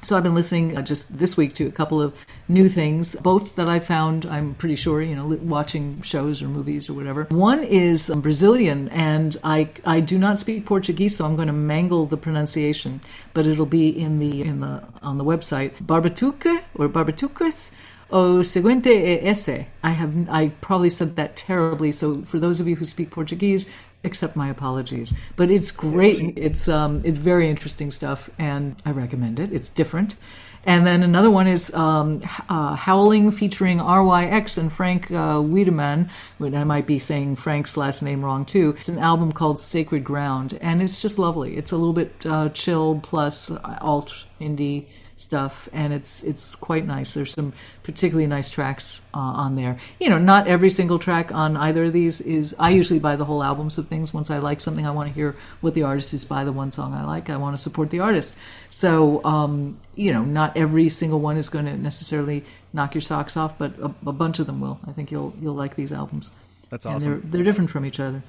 so I've been listening just this week to a couple of new things, both that I found, I'm pretty sure, watching shows or movies or whatever. One is Brazilian, and I do not speak Portuguese, so I'm going to mangle the pronunciation, but it'll be on the website. Barbatuques o Seguinte, Esse. I probably said that terribly, so for those of you who speak Portuguese, accept my apologies. But it's great. It's very interesting stuff, and I recommend it. It's different. And then another one is Howling, featuring RYX and Frank Wiedemann. I might be saying Frank's last name wrong too. It's an album called Sacred Ground, and it's just lovely. It's a little bit chill plus alt indie stuff, and it's quite nice. There's some particularly nice tracks on there. Not every single track on either of these is. I usually buy the whole albums of things. Once I like something, I want to hear what the artist is. By the one song I like, I want to support the artist. So not every single one is going to necessarily knock your socks off, but a bunch of them will. I think you'll like these albums. That's awesome. And they're different from each other.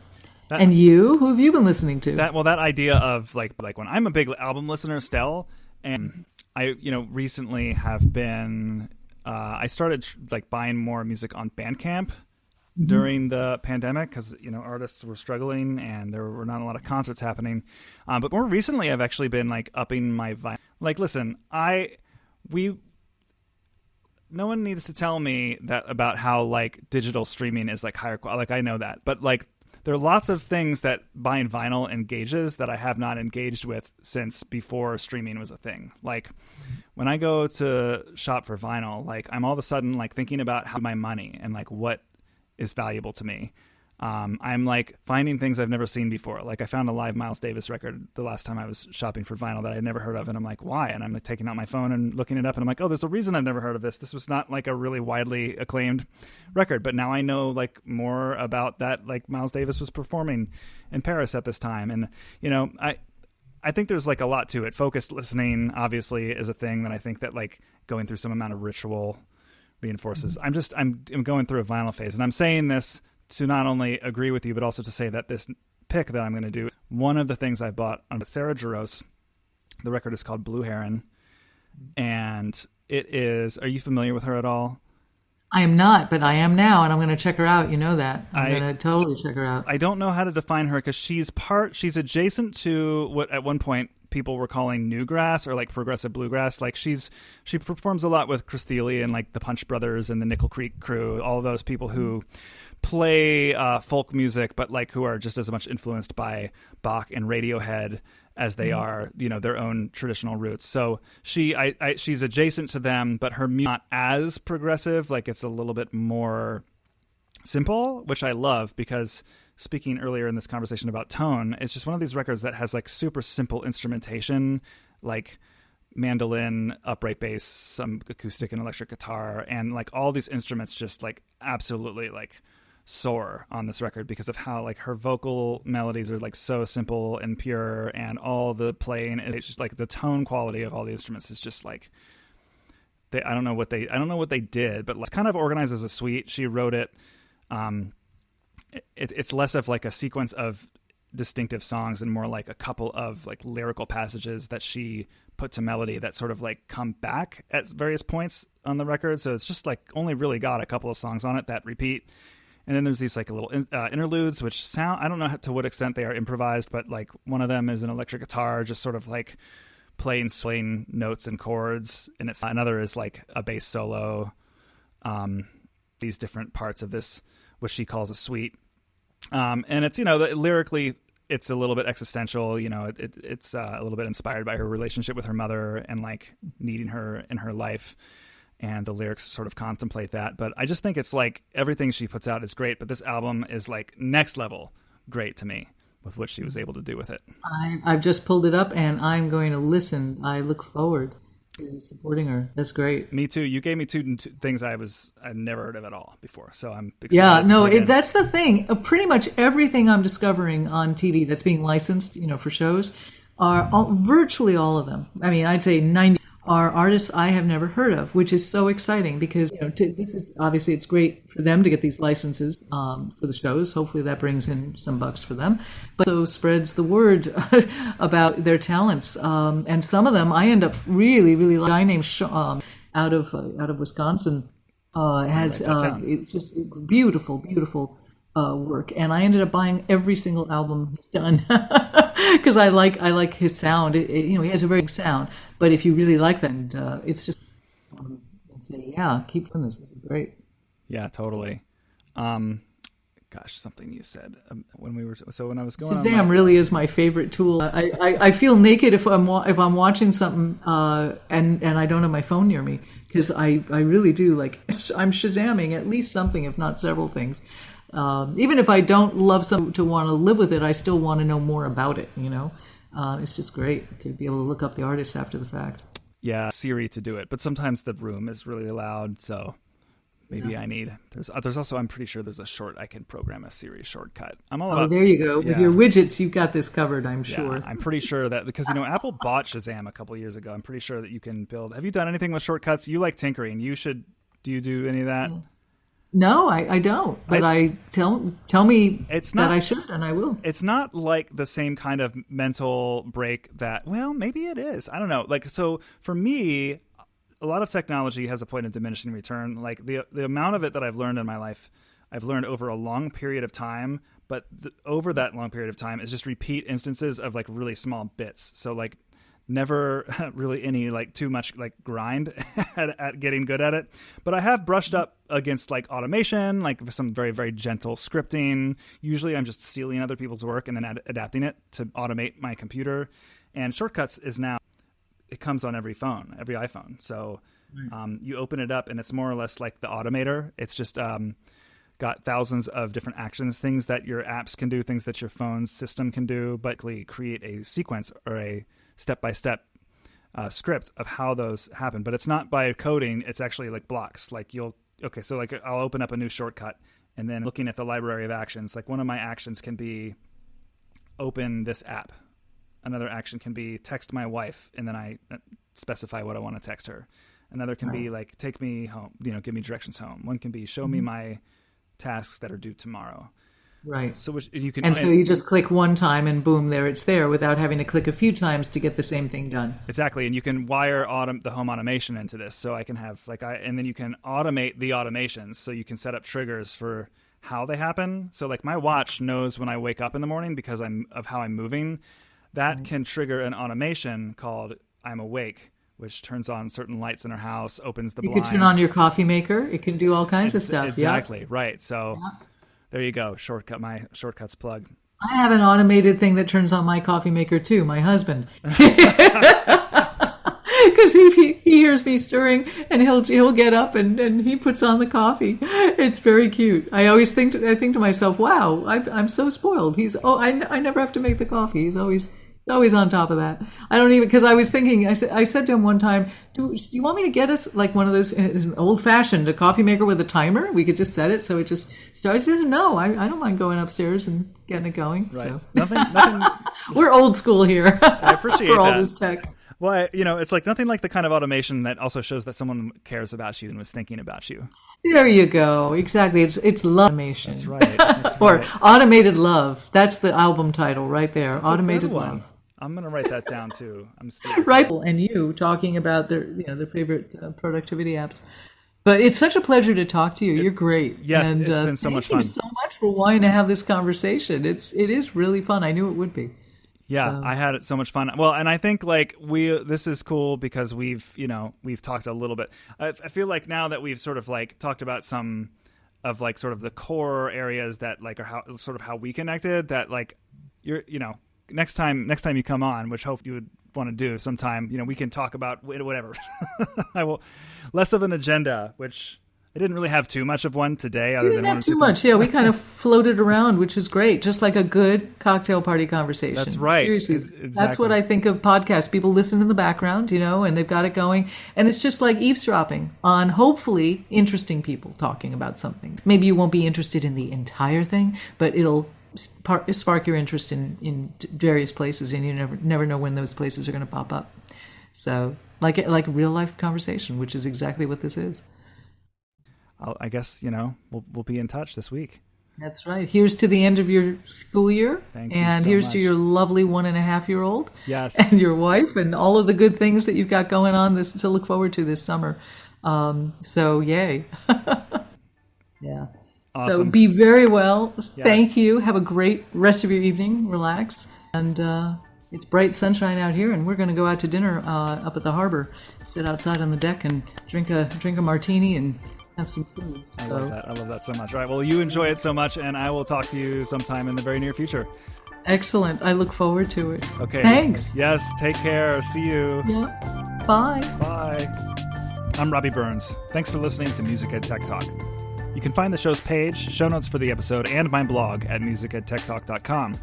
And who have you been listening to? That idea of like when I'm a big album listener, Stell, and I recently have been I started buying more music on Bandcamp during the pandemic because artists were struggling and there were not a lot of concerts happening. But more recently, I've actually been upping my vinyl. Listen, no one needs to tell me that about how digital streaming is higher quality. I know that, but there are lots of things that buying vinyl engages that I have not engaged with since before streaming was a thing. When I go to shop for vinyl, I'm all of a sudden thinking about how my money and what is valuable to me. I'm finding things I've never seen before. I found a live Miles Davis record the last time I was shopping for vinyl that I had never heard of, and I'm like, why? And I'm taking out my phone and looking it up, and I'm like, oh, there's a reason I've never heard of this. This was not a really widely acclaimed record, but now I know more about that. Miles Davis was performing in Paris at this time, and I think there's a lot to it. Focused listening obviously is a thing that I think that going through some amount of ritual reinforces. I'm going through a vinyl phase, and I'm saying this to not only agree with you, but also to say that this pick that I'm going to do, one of the things I bought on Sarah Jarosz, the record is called Blue Heron, and it is, are you familiar with her at all? I am not, but I am now, and I'm going to check her out. You know that. I'm going to totally check her out. I don't know how to define her because she's adjacent to what at one point people were calling newgrass or progressive bluegrass. She performs a lot with Chris Thile and the Punch Brothers and the Nickel Creek Crew, all those people who play folk music, but who are just as much influenced by Bach and Radiohead as they are, their own traditional roots. So she's adjacent to them, but her music not as progressive. It's a little bit more simple, which I love because speaking earlier in this conversation about tone, it's just one of these records that has super simple instrumentation, mandolin, upright bass, some acoustic and electric guitar, and all these instruments just absolutely soar on this record because of how her vocal melodies are so simple and pure, and all the playing, it's just the tone quality of all the instruments is just I don't know what they did, but it's kind of organized as a suite. She wrote it. It's less of a sequence of distinctive songs and more a couple of lyrical passages that she put to melody that sort of come back at various points on the record. So it's just only really got a couple of songs on it that repeat. And then there's these like little interludes, which sound, I don't know to what extent they are improvised, but like one of them is an electric guitar, just sort of like playing swing notes and chords. And another is like a bass solo, these different parts of this, which she calls a suite. And it's, lyrically, it's a little bit existential, it's a little bit inspired by her relationship with her mother and like needing her in her life. And the lyrics sort of contemplate that. But I just think it's like everything she puts out is great. But this album is like next level great to me with what she was able to do with it. I've just pulled it up and I'm going to listen. I look forward to supporting her. That's great. Me too. You gave me two things I'd never heard of at all before. So I'm excited. Yeah, that's the thing. Pretty much everything I'm discovering on TV that's being licensed, for shows, virtually all of them. I mean, I'd say 90 are artists I have never heard of, which is so exciting because this is obviously it's great for them to get these licenses for the shows. Hopefully that brings in some bucks for them, but so spreads the word about their talents. And some of them I end up really, really like. A guy named out of Wisconsin has it's just beautiful work, and I ended up buying every single album he's done. Because I like his sound. He has a very big sound. But if you really like that, and it's just say, yeah, keep doing this. This is great. Yeah, totally. Something you said when I was going. Shazam really is my favorite tool. I feel naked if I'm watching something and I don't have my phone near me because I really do like I'm Shazamming at least something, if not several things. Even if I don't love something to want to live with it, I still want to know more about it, It's just great to be able to look up the artists after the fact. Yeah, Siri to do it. But sometimes the room is really loud, so maybe I need... There's also, I'm pretty sure there's I can program a Siri shortcut. I'm all about... there you go. Yeah. With your widgets, you've got this covered, I'm sure. I'm pretty sure that, because, Apple bought Shazam a couple years ago. I'm pretty sure that you can build... Have you done anything with shortcuts? You like tinkering. Do you do any of that? No, I don't. But tell me that I should, and I will. It's not like the same kind of mental break that, well, maybe it is. I don't know. Like, so for me, a lot of technology has a point of diminishing return. Like the amount of it that I've learned in my life, I've learned over a long period of time. But over that long period of time is just repeat instances of like really small bits. So like never really any like too much like grind at getting good at it. But I have brushed up against like automation, like some very, very gentle scripting. Usually I'm just stealing other people's work and then adapting it to automate my computer. And shortcuts is now, it comes on every phone, every iPhone. So you open it up and it's more or less like the Automator. It's just got thousands of different actions, things that your apps can do, things that your phone's system can do, but create a sequence or a step-by-step script of how those happen. But it's not by coding, it's actually like blocks. Like so like I'll open up a new shortcut and then looking at the library of actions, like one of my actions can be open this app. Another action can be text my wife, and then I specify what I want to text her. Another can be like take me home, give me directions home. One can be show me my tasks that are due tomorrow. Right. So you can, and so you just click one time and boom, there it's there without having to click a few times to get the same thing done. Exactly. And you can wire the home automation into this. So I can have and then you can automate the automations. So you can set up triggers for how they happen. So like my watch knows when I wake up in the morning because of how I'm moving. That can trigger an automation called I'm awake, which turns on certain lights in our house, opens the blinds. You can turn on your coffee maker. It can do all kinds of stuff. Exactly. Right. So there you go. My shortcuts plug. I have an automated thing that turns on my coffee maker too, my husband. Because he hears me stirring and he'll get up and he puts on the coffee. It's very cute. I think to myself, wow, I'm so spoiled. I never have to make the coffee. He's always on top of that. I don't even, because I was thinking, I said to him one time, do you want me to get us like one of those old fashioned, a coffee maker with a timer? We could just set it so it just starts. He says, no, I don't mind going upstairs and getting it going. Right. So nothing. We're old school here. I appreciate for all that. this tech. Well, it's like nothing like the kind of automation that also shows that someone cares about you and was thinking about you. There you go. Exactly. It's love automation. That's right. Or automated love. That's the album title right there. That's automated love. I'm going to write that down too. I'm still right. And you talking about their favorite productivity apps. But it's such a pleasure to talk to you. You're great. Yes, and, it's been so much fun. Thank you so much for wanting to have this conversation. It is really fun. I knew it would be. Yeah, I had so much fun. Well, and I think like this is cool because we've talked a little bit. I feel like now that we've sort of like talked about some of like sort of the core areas that like are how we connected, that like next time you come on, which hope you would want to do sometime, we can talk about whatever. I will less of an agenda, which I didn't really have too much of one today. We didn't have too much. Yeah, we kind of floated around, which is great. Just like a good cocktail party conversation. That's right. Seriously. Exactly. That's what I think of podcasts. People listen in the background, and they've got it going. And it's just like eavesdropping on hopefully interesting people talking about something. Maybe you won't be interested in the entire thing, but it'll spark your interest in various places, and you never know when those places are going to pop up. So like real life conversation, which is exactly what this is. I guess, we'll be in touch this week. That's right. Here's to the end of your school year. Thank you and so here's much. to your lovely 1.5-year-old. Yes. And your wife and all of the good things that you've got going on to look forward to this summer. So yay. Yeah. Awesome. So be very well. Yes. Thank you. Have a great rest of your evening. Relax. And it's bright sunshine out here, and we're going to go out to dinner up at the harbor. Sit outside on the deck and drink a martini and have some food. I love that. I love that so much. All right. Well, you enjoy it so much, and I will talk to you sometime in the very near future. Excellent. I look forward to it. Okay. Thanks. Yes. Take care. See you. Yeah. Bye. Bye. I'm Robby Burns. Thanks for listening to Music Ed Tech Talk. You can find the show's page, show notes for the episode, and my blog at musicedtechtalk.com.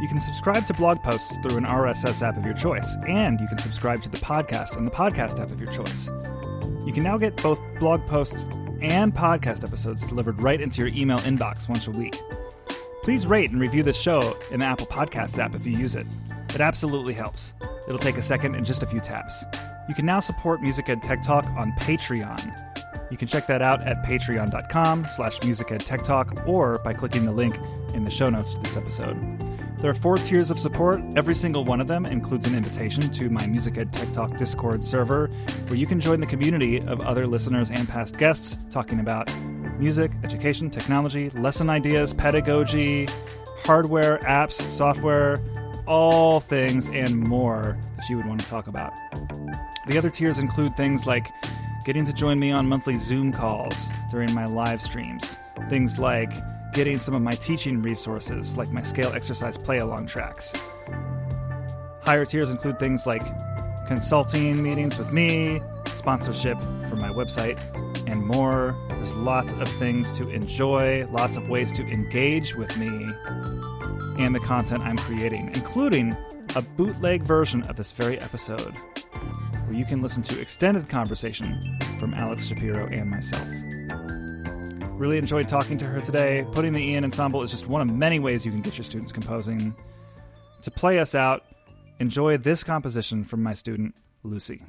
You can subscribe to blog posts through an RSS app of your choice, and you can subscribe to the podcast on the podcast app of your choice. You can now get both blog posts and podcast episodes delivered right into your email inbox once a week. Please rate and review this show in the Apple Podcasts app if you use it. It absolutely helps. It'll take a second and just a few taps. You can now support Music Ed Tech Talk on Patreon. You can check that out at patreon.com/musicedtechtalk or by clicking the link in the show notes to this episode. There are 4 tiers of support. Every single one of them includes an invitation to my Music Ed Tech Talk Discord server, where you can join the community of other listeners and past guests talking about music, education, technology, lesson ideas, pedagogy, hardware, apps, software, all things and more that you would want to talk about. The other tiers include things like getting to join me on monthly Zoom calls during my live streams, things like getting some of my teaching resources, like my scale exercise play-along tracks. Higher tiers include things like consulting meetings with me, sponsorship for my website, and more. There's lots of things to enjoy, lots of ways to engage with me and the content I'm creating, including a bootleg version of this very episode, where you can listen to extended conversation from Alex Shapiro and myself. Really enjoyed talking to her today. Putting the E in Ensemble is just one of many ways you can get your students composing. To play us out, enjoy this composition from my student, Lucy.